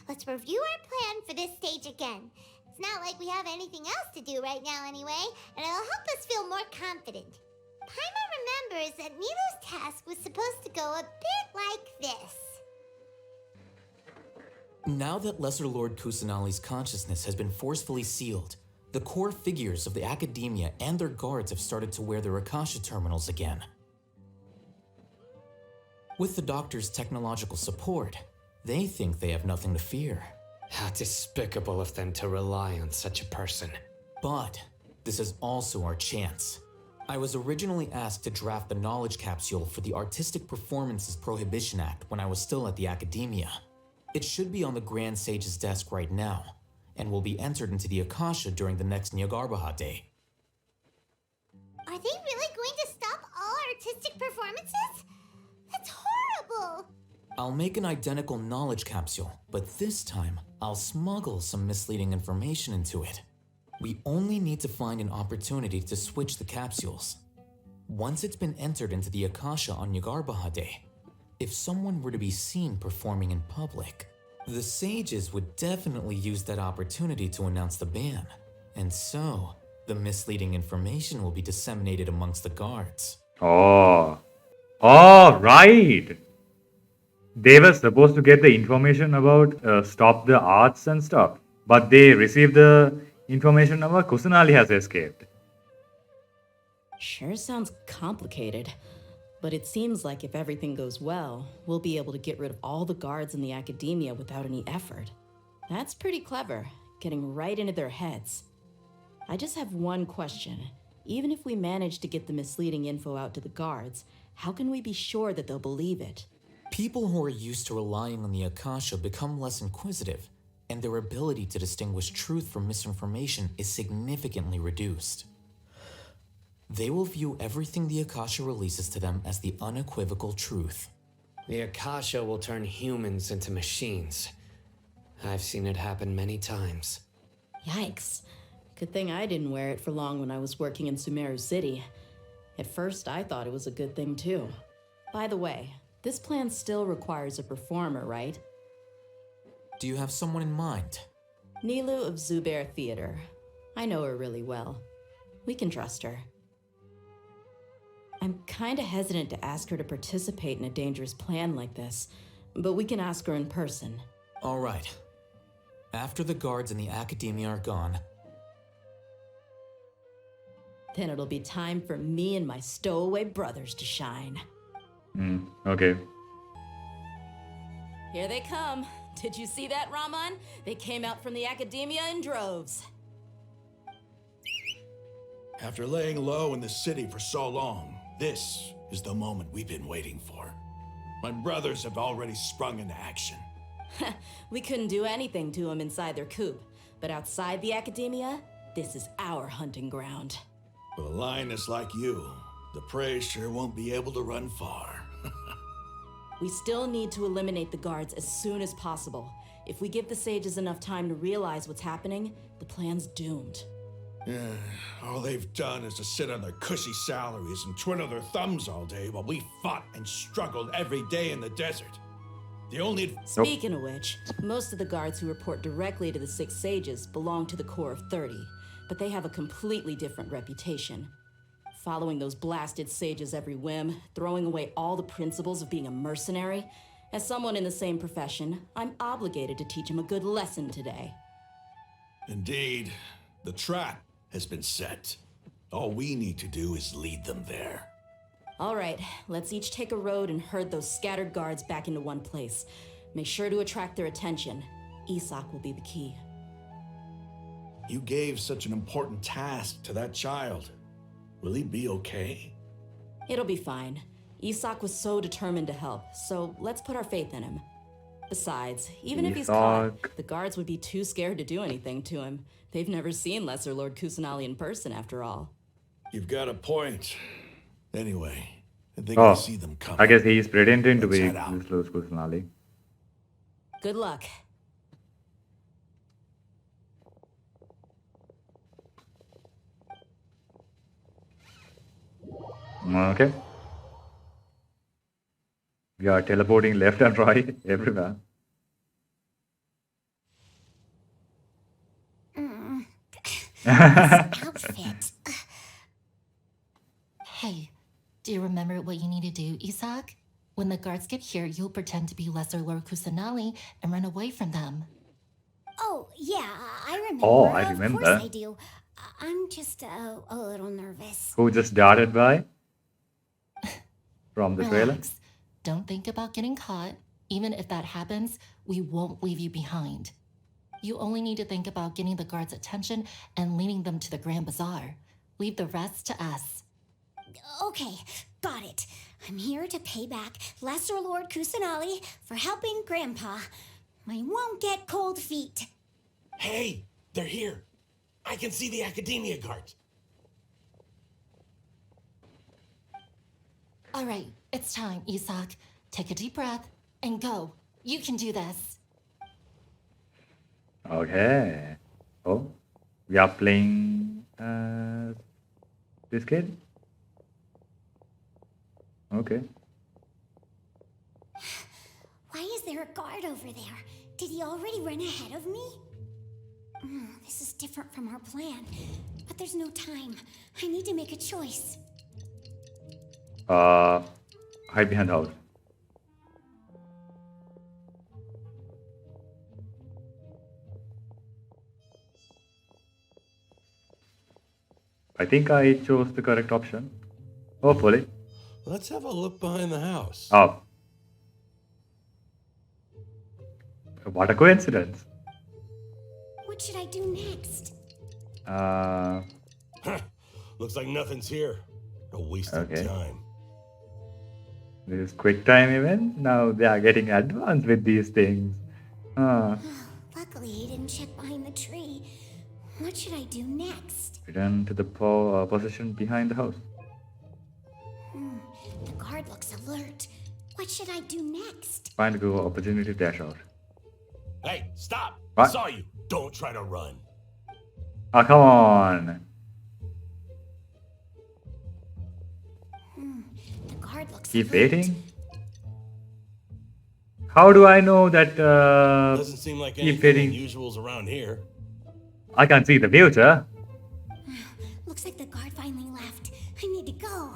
Let's review our plan for this stage again. It's not like we have anything else to do right now anyway, and it'll help us feel more confident. Paimon remembers that Nilu's task was supposed to go a bit like this. Now that Lesser Lord Kusanali's consciousness has been forcefully sealed, the core figures of the academia and their guards have started to wear their Akasha terminals again. With the doctor's technological support, they think they have nothing to fear. How despicable of them to rely on such a person. But this is also our chance. I was originally asked to draft the knowledge capsule for the Artistic Performances Prohibition Act when I was still at the academia. It should be on the Grand Sage's desk right now, and will be entered into the Akasha during the next Nyargarbaha Day. Are they really going to stop all artistic performances? That's horrible! I'll make an identical knowledge capsule, but this time, I'll smuggle some misleading information into it. We only need to find an opportunity to switch the capsules. Once it's been entered into the Akasha on Nyargarbaha Day, if someone were to be seen performing in public, the sages would definitely use that opportunity to announce the ban, and so the misleading information will be disseminated amongst the guards. Oh, right. They were supposed to get the information about stop the arts and stuff, but they received the information about Kusanali has escaped. Sure sounds complicated, but it seems like if everything goes well, we'll be able to get rid of all the guards in the academia without any effort. That's pretty clever, getting right into their heads. I just have one question. Even if we manage to get the misleading info out to the guards, how can we be sure that they'll believe it? People who are used to relying on the Akasha become less inquisitive, and their ability to distinguish truth from misinformation is significantly reduced. They will view everything the Akasha releases to them as the unequivocal truth. The Akasha will turn humans into machines. I've seen it happen many times. Yikes. Good thing I didn't wear it for long when I was working in Sumeru City. At first, I thought it was a good thing too. By the way, this plan still requires a performer, right? Do you have someone in mind? Nilu of Zubair Theater. I know her really well. We can trust her. I'm kinda hesitant to ask her to participate in a dangerous plan like this, but we can ask her in person. All right. After the guards in the academia are gone, then it'll be time for me and my stowaway brothers to shine. Okay. Here they come. Did you see that, Raman? They came out from the academia in droves. After laying low in the city for so long, this is the moment we've been waiting for. My brothers have already sprung into action. We couldn't do anything to them inside their coop, but outside the academia, this is our hunting ground. With a lioness like you, the prey sure won't be able to run far. We still need to eliminate the guards as soon as possible. If we give the sages enough time to realize what's happening, the plan's doomed. Yeah, all they've done is to sit on their cushy salaries and twiddle their thumbs all day while we fought and struggled every day in the desert. The only... Speaking of which, most of the guards who report directly to the 6 sages belong to the Corps of 30, but they have a completely different reputation. Following those blasted sages every whim, throwing away all the principles of being a mercenary. As someone in the same profession, I'm obligated to teach them a good lesson today. Indeed, the trap has been set. All we need to do is lead them there. All right, let's each take a road and herd those scattered guards back into one place. Make sure to attract their attention. Isak will be the key. You gave such an important task to that child. Will he be okay? It'll be fine. Isak was so determined to help, so let's put our faith in him. Besides, even if he's caught, the guards would be too scared to do anything to him. They've never seen Lesser Lord Kusanali in person, after all. You've got a point. Anyway, I think I see them coming. I guess he is pretending to be Lesser Kusanali. Good luck. Okay. We are teleporting left and right everywhere. Outfit. Hey, do you remember what you need to do, Isak? When the guards get here, you'll pretend to be Lesser Lord Kusanali and run away from them. Oh, yeah, I remember. Oh, I remember. Of course I do. I'm just a little nervous. Who just darted by? From the trailer? Relax. Don't think about getting caught. Even if that happens, we won't leave you behind. You only need to think about getting the guards' attention and leading them to the Grand Bazaar. Leave the rest to us. Okay, got it. I'm here to pay back Lesser Lord Kusanali for helping Grandpa. I won't get cold feet. Hey, they're here. I can see the academia guards. All right, it's time, Isak. Take a deep breath and go. You can do this. Okay. Oh, we are playing this kid? Okay. Why is there a guard over there? Did he already run ahead of me? This is different from our plan, but there's no time. I need to make a choice. Hide behind the house. I think I chose the correct option. Hopefully. Let's have a look behind the house. Oh. What a coincidence. What should I do next? Looks like nothing's here. A waste of time. This is quick time event. Now they are getting advanced with these things. Luckily, he didn't check behind the tree. What should I do next? Return to the position behind the house. The guard looks alert. What should I do next? Find a good opportunity to dash out. Hey, stop! What? I saw you. Don't try to run. Oh, come on. The guard looks Keep alert. waiting. How do I know that Doesn't seem like keep anything getting... unusual's around here. I can see the future. Looks like the guard finally left. I need to go.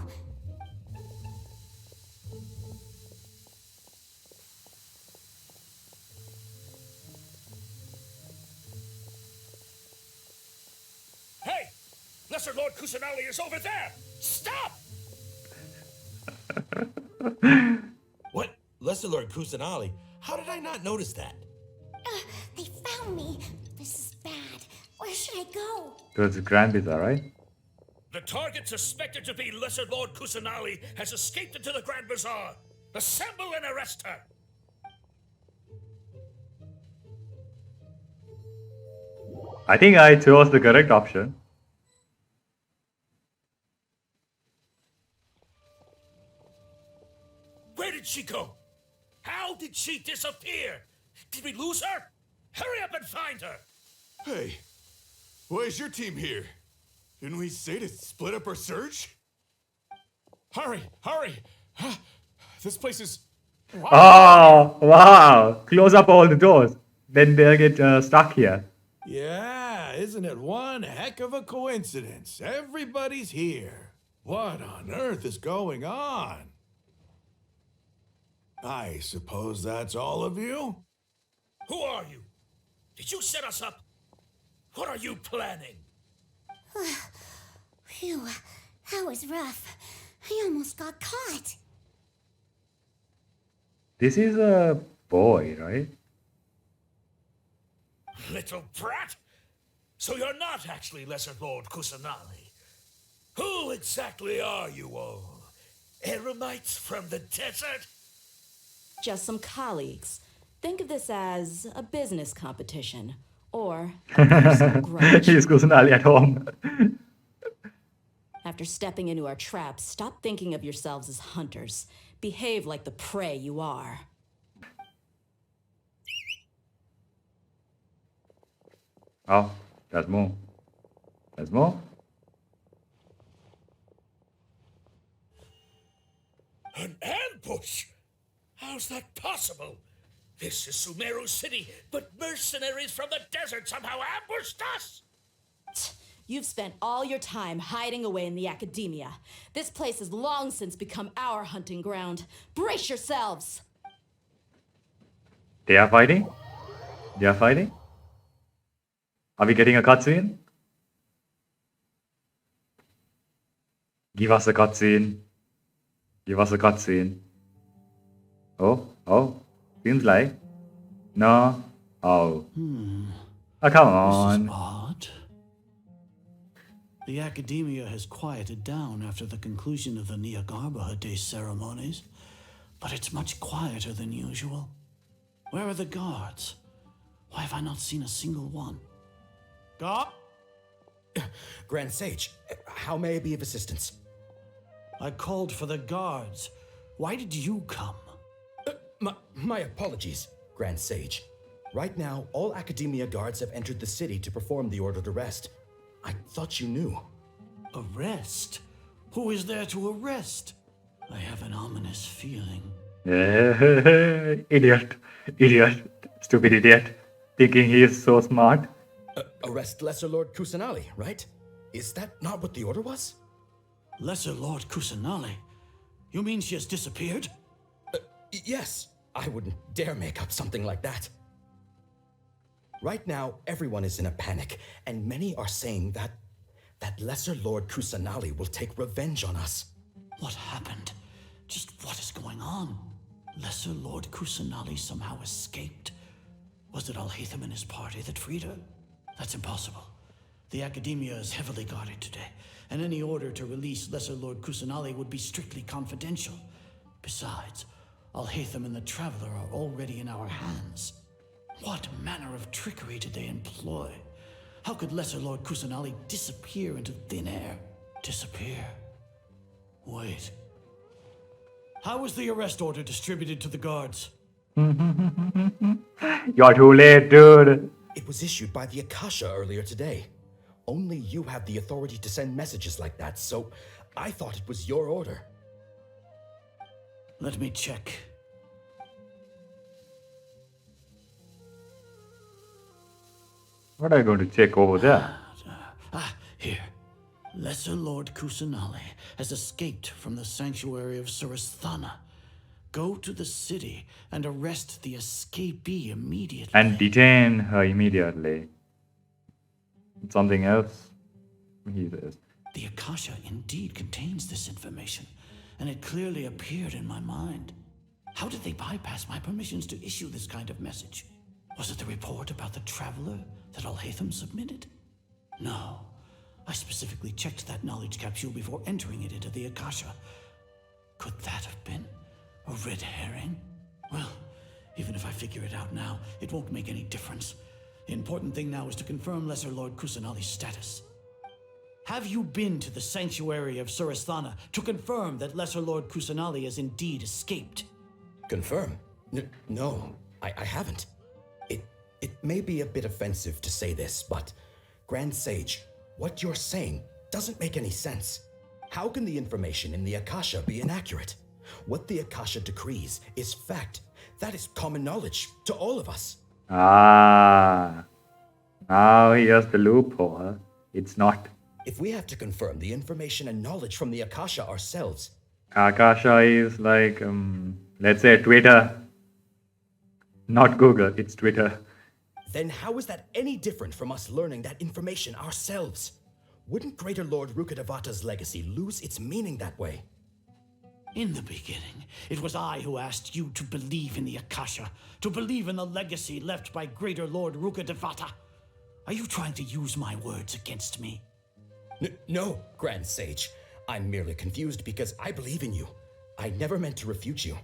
Hey! Lesser Lord Kusanali is over there! Stop! What? Lesser Lord Kusanali? How did I not notice that? They found me. This is bad. Where should I go? Towards the Grand Bazaar, right? The target suspected to be Lesser Lord Kusanali has escaped into the Grand Bazaar. Assemble and arrest her! I think I chose the correct option. Where did she go? How did she disappear? Did we lose her? Hurry up and find her! Hey, why is your team here? Didn't we say to split up our search? Hurry, hurry! This place is... Oh, wow. Close up all the doors. Then they'll get stuck here. Yeah, isn't it one heck of a coincidence? Everybody's here. What on earth is going on? I suppose that's all of you? Who are you? Did you set us up? What are you planning? Phew, that was rough. I almost got caught. This is a boy, right? Little brat! So you're not actually Lesser Lord Kusanali. Who exactly are you all? Eremites from the desert? Just some colleagues. Think of this as a business competition. Or He's Kusanali at home. after stepping into our traps, stop thinking of yourselves as hunters. Behave like the prey you are. Oh, there's more. There's more? An ambush? How's that possible? This is Sumeru City, but mercenaries from the desert somehow ambushed us! You've spent all your time hiding away in the academia. This place has long since become our hunting ground. Brace yourselves! They are fighting? They are fighting? Are we getting a cutscene? Give us a cutscene. Give us a cutscene. Oh, seems like. No. Oh. Oh, come on. This is odd. The academia has quieted down after the conclusion of the Niagarbaha Day ceremonies, but it's much quieter than usual. Where are the guards? Why have I not seen a single one? Guard? Grand Sage, how may I be of assistance? I called for the guards. Why did you come? My apologies, Grand Sage. Right now, all Academia guards have entered the city to perform the ordered arrest. I thought you knew. Arrest? Who is there to arrest? I have an ominous feeling. Idiot. Stupid idiot. Thinking he is so smart. Arrest Lesser Lord Kusanali, right? Is that not what the order was? Lesser Lord Kusanali? You mean she has disappeared? Yes. I wouldn't dare make up something like that. Right now, everyone is in a panic, and many are saying that Lesser Lord Kusanali will take revenge on us. What happened? Just what is going on? Lesser Lord Kusanali somehow escaped. Was it Alhaitham and his party that freed her? That's impossible. The Academia is heavily guarded today, and any order to release Lesser Lord Kusanali would be strictly confidential. Besides, Alhaitham and the Traveler are already in our hands. What manner of trickery did they employ? How could Lesser Lord Kusanali disappear into thin air? Disappear? Wait. How was the arrest order distributed to the guards? You're too late, dude. It was issued by the Akasha earlier today. Only you have the authority to send messages like that, so I thought it was your order. Let me check. What are you going to check over there? Here. Lesser Lord Kusanali has escaped from the sanctuary of Suristhana. Go to the city and arrest the escapee immediately. And detain her immediately. Something else, he says. The Akasha indeed contains this information, and it clearly appeared in my mind. How did they bypass my permissions to issue this kind of message? Was it the report about the traveler that Alhaitham submitted? No. I specifically checked that knowledge capsule before entering it into the Akasha. Could that have been a red herring? Well, even if I figure it out now, it won't make any difference. The important thing now is to confirm Lesser Lord Kusanali's status. Have you been to the sanctuary of Suristhana to confirm that Lesser Lord Kusanali has indeed escaped? Confirm? No, I haven't. It may be a bit offensive to say this, but Grand Sage, what you're saying doesn't make any sense. How can the information in the Akasha be inaccurate? What the Akasha decrees is fact. That is common knowledge to all of us. Ah, now here's the loophole. It's not. If we have to confirm the information and knowledge from the Akasha ourselves. Akasha is like, let's say Twitter. Not Google, it's Twitter. Then how is that any different from us learning that information ourselves? Wouldn't Greater Lord Rukkhadevata's legacy lose its meaning that way? In the beginning, it was I who asked you to believe in the Akasha, to believe in the legacy left by Greater Lord Rukkhadevata. Are you trying to use my words against me? No, Grand Sage. I'm merely confused because I believe in you. I never meant to refute you.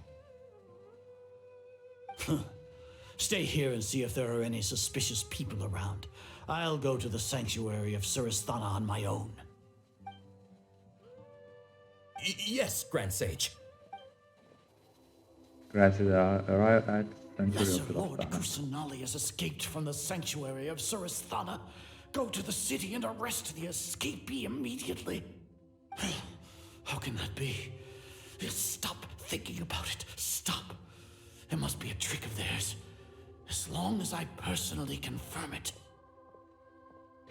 Stay here and see if there are any suspicious people around. I'll go to the sanctuary of Suristhana on my own. Yes, Grand Sage. Grand Sage arrive at sanctuary Lesser of Lord Suristhana. Kusanali has escaped from the sanctuary of Suristhana. Go to the city and arrest the escapee immediately. How can that be? Stop thinking about it. Stop. It must be a trick of theirs. As long as I personally confirm it.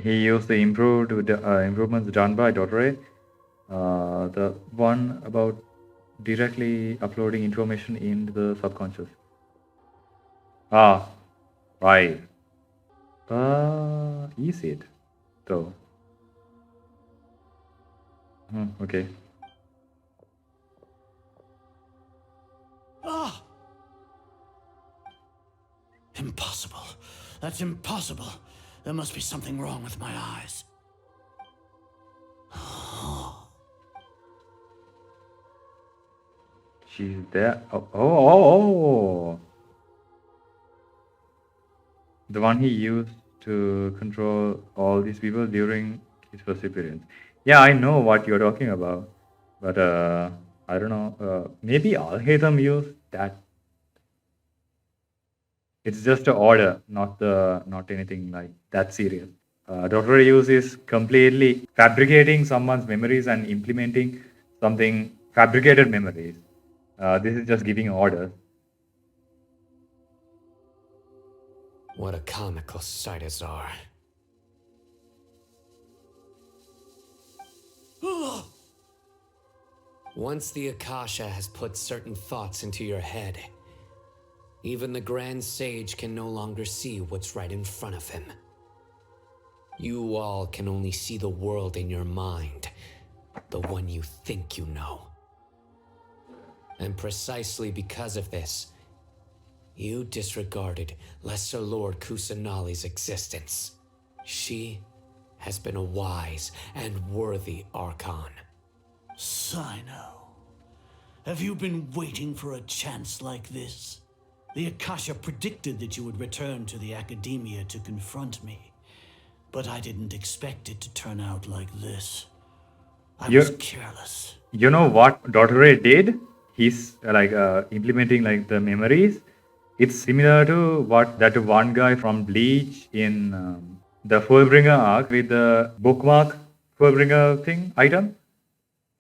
He used the improvements done by Dottery. The one about directly uploading information into the subconscious. Ah, right. Is it though? Okay. Ah! Impossible. That's impossible. There must be something wrong with my eyes. She's there. Oh. The one he used to control all these people during his first appearance. Yeah, I know what you're talking about. But I don't know. Maybe Alhaitham used that. It's just an order, not anything like that serious. Dr. Use is completely fabricating someone's memories and implementing something fabricated memories. This is just giving orders. What a comical sight, Azar. Once the Akasha has put certain thoughts into your head, even the Grand Sage can no longer see what's right in front of him. You all can only see the world in your mind, the one you think you know. And precisely because of this, you disregarded Lesser Lord Kusanali's existence. She has been a wise and worthy Archon. Sino, have you been waiting for a chance like this? The Akasha predicted that you would return to the Academia to confront me, but I didn't expect it to turn out like this. I was careless. You know what Dr. Ray did? He's implementing like the memories. It's similar to what that one guy from Bleach in the Fullbringer arc with the bookmark Fullbringer thing item.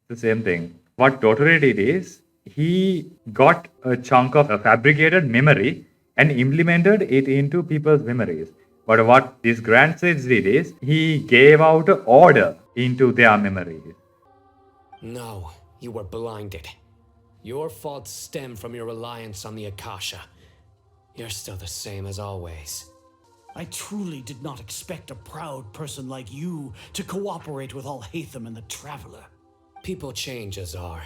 The same thing. What Dr. Ray did is he got a chunk of a fabricated memory and implemented it into people's memories. But what this Grand Sage did is he gave out an order into their memories. No, you were blinded. Your faults stem from your reliance on the Akasha. You're still the same as always. I truly did not expect a proud person like you to cooperate with Alhaitham and the Traveler. People change, Azar.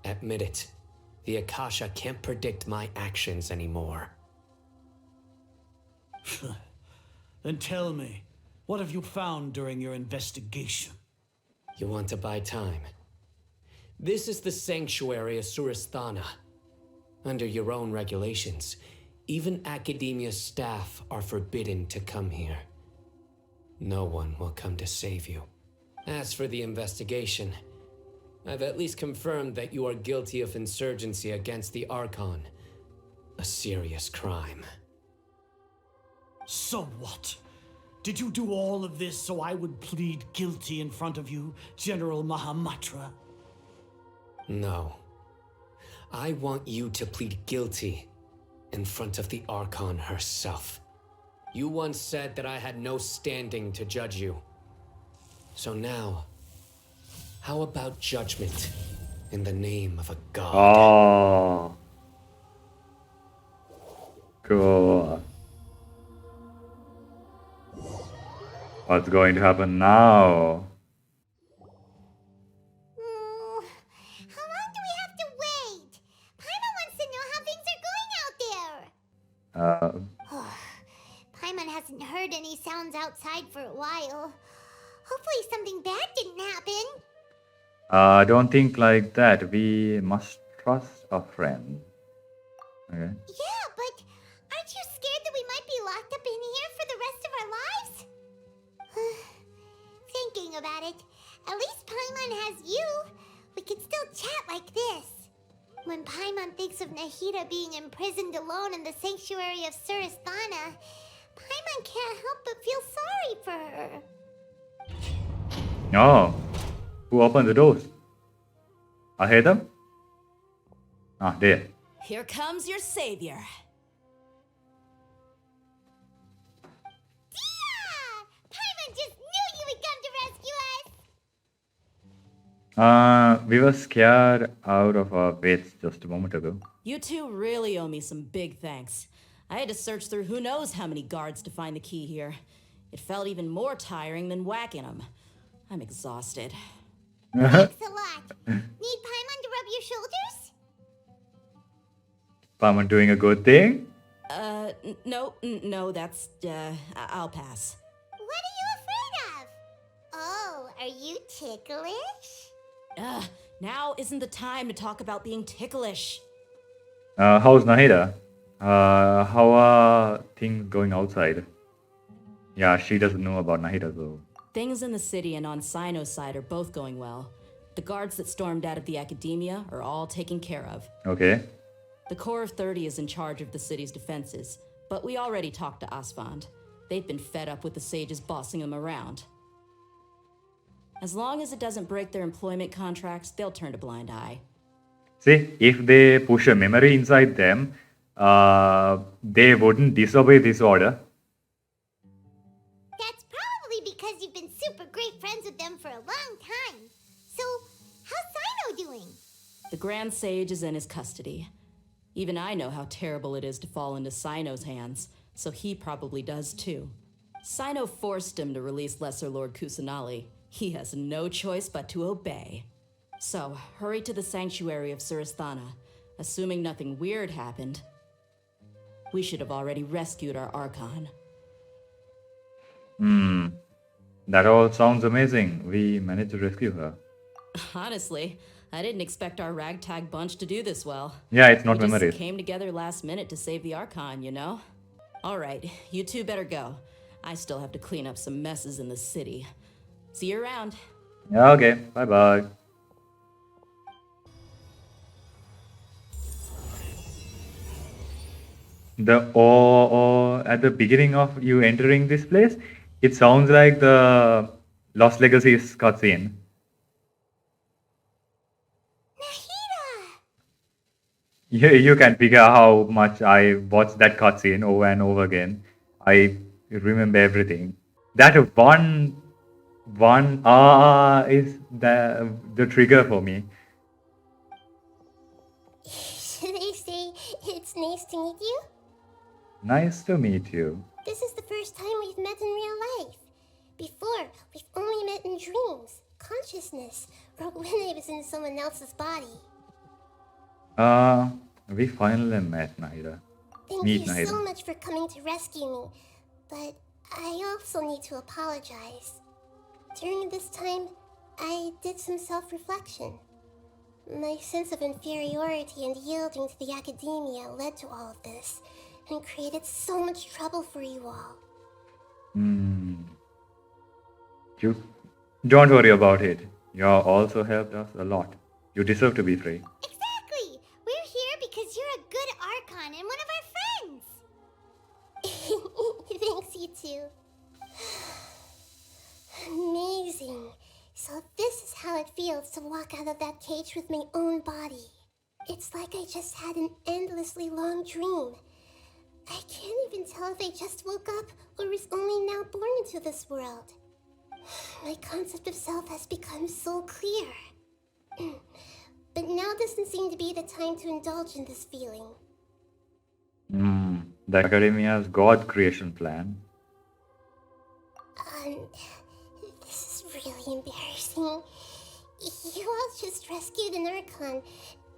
Admit it. The Akasha can't predict my actions anymore. Then tell me, what have you found during your investigation? You want to buy time? This is the sanctuary of Suristhana. Under your own regulations, even academia staff are forbidden to come here. No one will come to save you. As for the investigation, I've at least confirmed that you are guilty of insurgency against the Archon. A serious crime. So what? Did you do all of this so I would plead guilty in front of you, General Mahamatra? No. I want you to plead guilty in front of the Archon herself. You once said that I had no standing to judge you. So now, how about judgment in the name of a god? Oh. Cool. What's going to happen now? How long do we have to wait? Paimon wants to know how things are going out there. Paimon hasn't heard any sounds outside for a while. Hopefully something bad didn't happen. I don't think like that. We must trust a friend. Okay. Yeah, but aren't you scared that we might be locked up in here for the rest of our lives? Thinking about it, at least Paimon has you. We can still chat like this. When Paimon thinks of Nahida being imprisoned alone in the sanctuary of Suristhana, Paimon can't help but feel sorry for her. Oh. Who opened the doors? I hear them? Ah, there. Here comes your savior. Paimon just knew you would come to rescue us! We were scared out of our wits just a moment ago. You two really owe me some big thanks. I had to search through who knows how many guards to find the key here. It felt even more tiring than whacking them. I'm exhausted. Thanks a lot. Need Paimon to rub your shoulders? Paimon doing a good thing? No, that's, I'll pass. What are you afraid of? Oh, are you ticklish? Now isn't the time to talk about being ticklish. How's Nahida? How are things going outside? Yeah, she doesn't know about Nahida, so... Things in the city and on Sino's side are both going well. The guards that stormed out of the academia are all taken care of. Okay. The Corps of 30 is in charge of the city's defenses, but we already talked to Asvand. They've been fed up with the sages bossing them around. As long as it doesn't break their employment contracts, they'll turn a blind eye. See, if they push a memory inside them, they wouldn't disobey this order. That's probably because you've been super great friends with them for a long time. So, how's Sino doing? The Grand Sage is in his custody. Even I know how terrible it is to fall into Sino's hands, so he probably does too. Sino forced him to release Lesser Lord Kusanali. He has no choice but to obey. So, hurry to the sanctuary of Suristhana. Assuming nothing weird happened, we should have already rescued our Archon. That all sounds amazing. We managed to rescue her. Honestly, I didn't expect our ragtag bunch to do this well. Yeah, it's not We memories. just came together last minute to save the Archon, you know? Alright, you two better go. I still have to clean up some messes in the city. See you around. Yeah, okay. Bye-bye. At the beginning of you entering this place, it sounds like the Lost Legacies cutscene. You can figure how much I watched that cutscene over and over again. I You remember everything. That one is the trigger for me. Should I say it's nice to meet you? Nice to meet you. This is the first time we've met in real life. Before, we've only met in dreams, consciousness, or when I was in someone else's body. We finally met, Nahida. Thank you so much for coming to rescue me, but I also need to apologize. During this time, I did some self-reflection. My sense of inferiority and yielding to the academia led to all of this, and created so much trouble for you all. You don't worry about it. You also helped us a lot. You deserve to be free. Exactly! We're here because you're a good Archon and one of our friends! Thanks, you two. Amazing. So this is how it feels to walk out of that cage with my own body. It's like I just had an endlessly long dream. I can't even tell if I just woke up or was only now born into this world. My concept of self has become so clear. But now doesn't seem to be the time to indulge in this feeling. The Academia's God creation plan. This is really embarrassing. You all just rescued an Archon,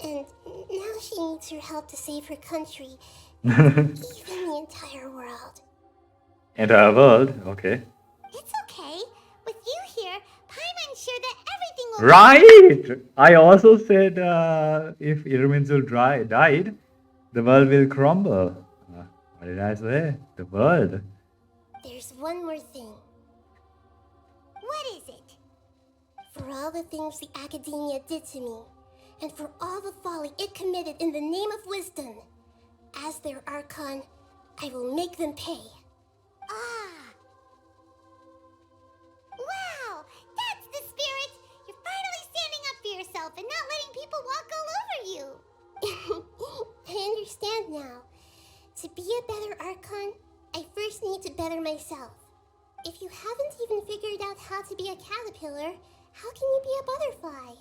and now she needs your help to save her country, even the entire world. Entire world? Okay. It's okay. With you here, Paimon's sure that everything will Right! I also said if Irminsul died, the world will crumble. What did I say? The world. There's one more thing. What is it? For all the things the Academia did to me, and for all the folly it committed in the name of wisdom, as their Archon, I will make them pay. Wow! That's the spirit! You're finally standing up for yourself and not letting people walk all over you! I understand now. To be a better Archon, I first need to better myself. If you haven't even figured out how to be a caterpillar, how can you be a butterfly?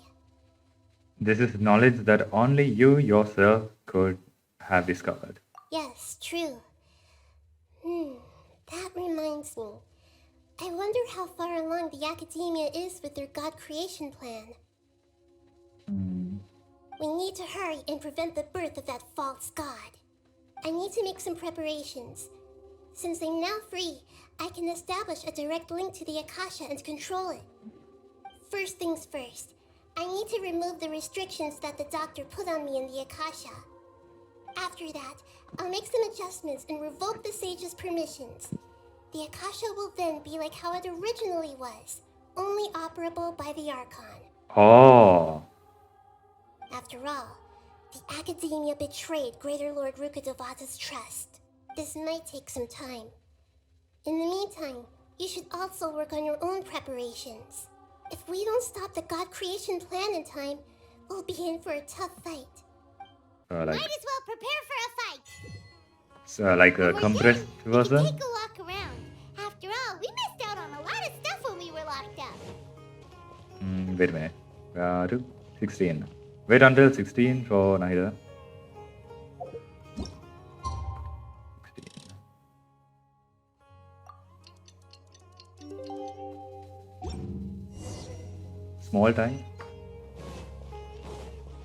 This is knowledge that only you yourself could have discovered. Yes, true. That reminds me. I wonder how far along the Academia is with their God creation plan. We need to hurry and prevent the birth of that false god. I need to make some preparations. Since I'm now free, I can establish a direct link to the Akasha and control it. First things first, I need to remove the restrictions that the doctor put on me in the Akasha. After that, I'll make some adjustments and revoke the sage's permissions. The Akasha will then be like how it originally was, only operable by the Archon. Oh. After all, the Academia betrayed Greater Lord Rukkhadevata's trust. This might take some time. In the meantime, you should also work on your own preparations. If we don't stop the God creation plan in time, we'll be in for a tough fight. Might as well prepare for a fight! So like a compressed version? Take a walk around. After all, we missed out on a lot of stuff when we were locked up. Wait a minute. 16. Wait until 16 for Nahida. 16. Small time.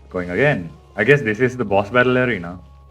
Going again. I guess this is the boss battle arena.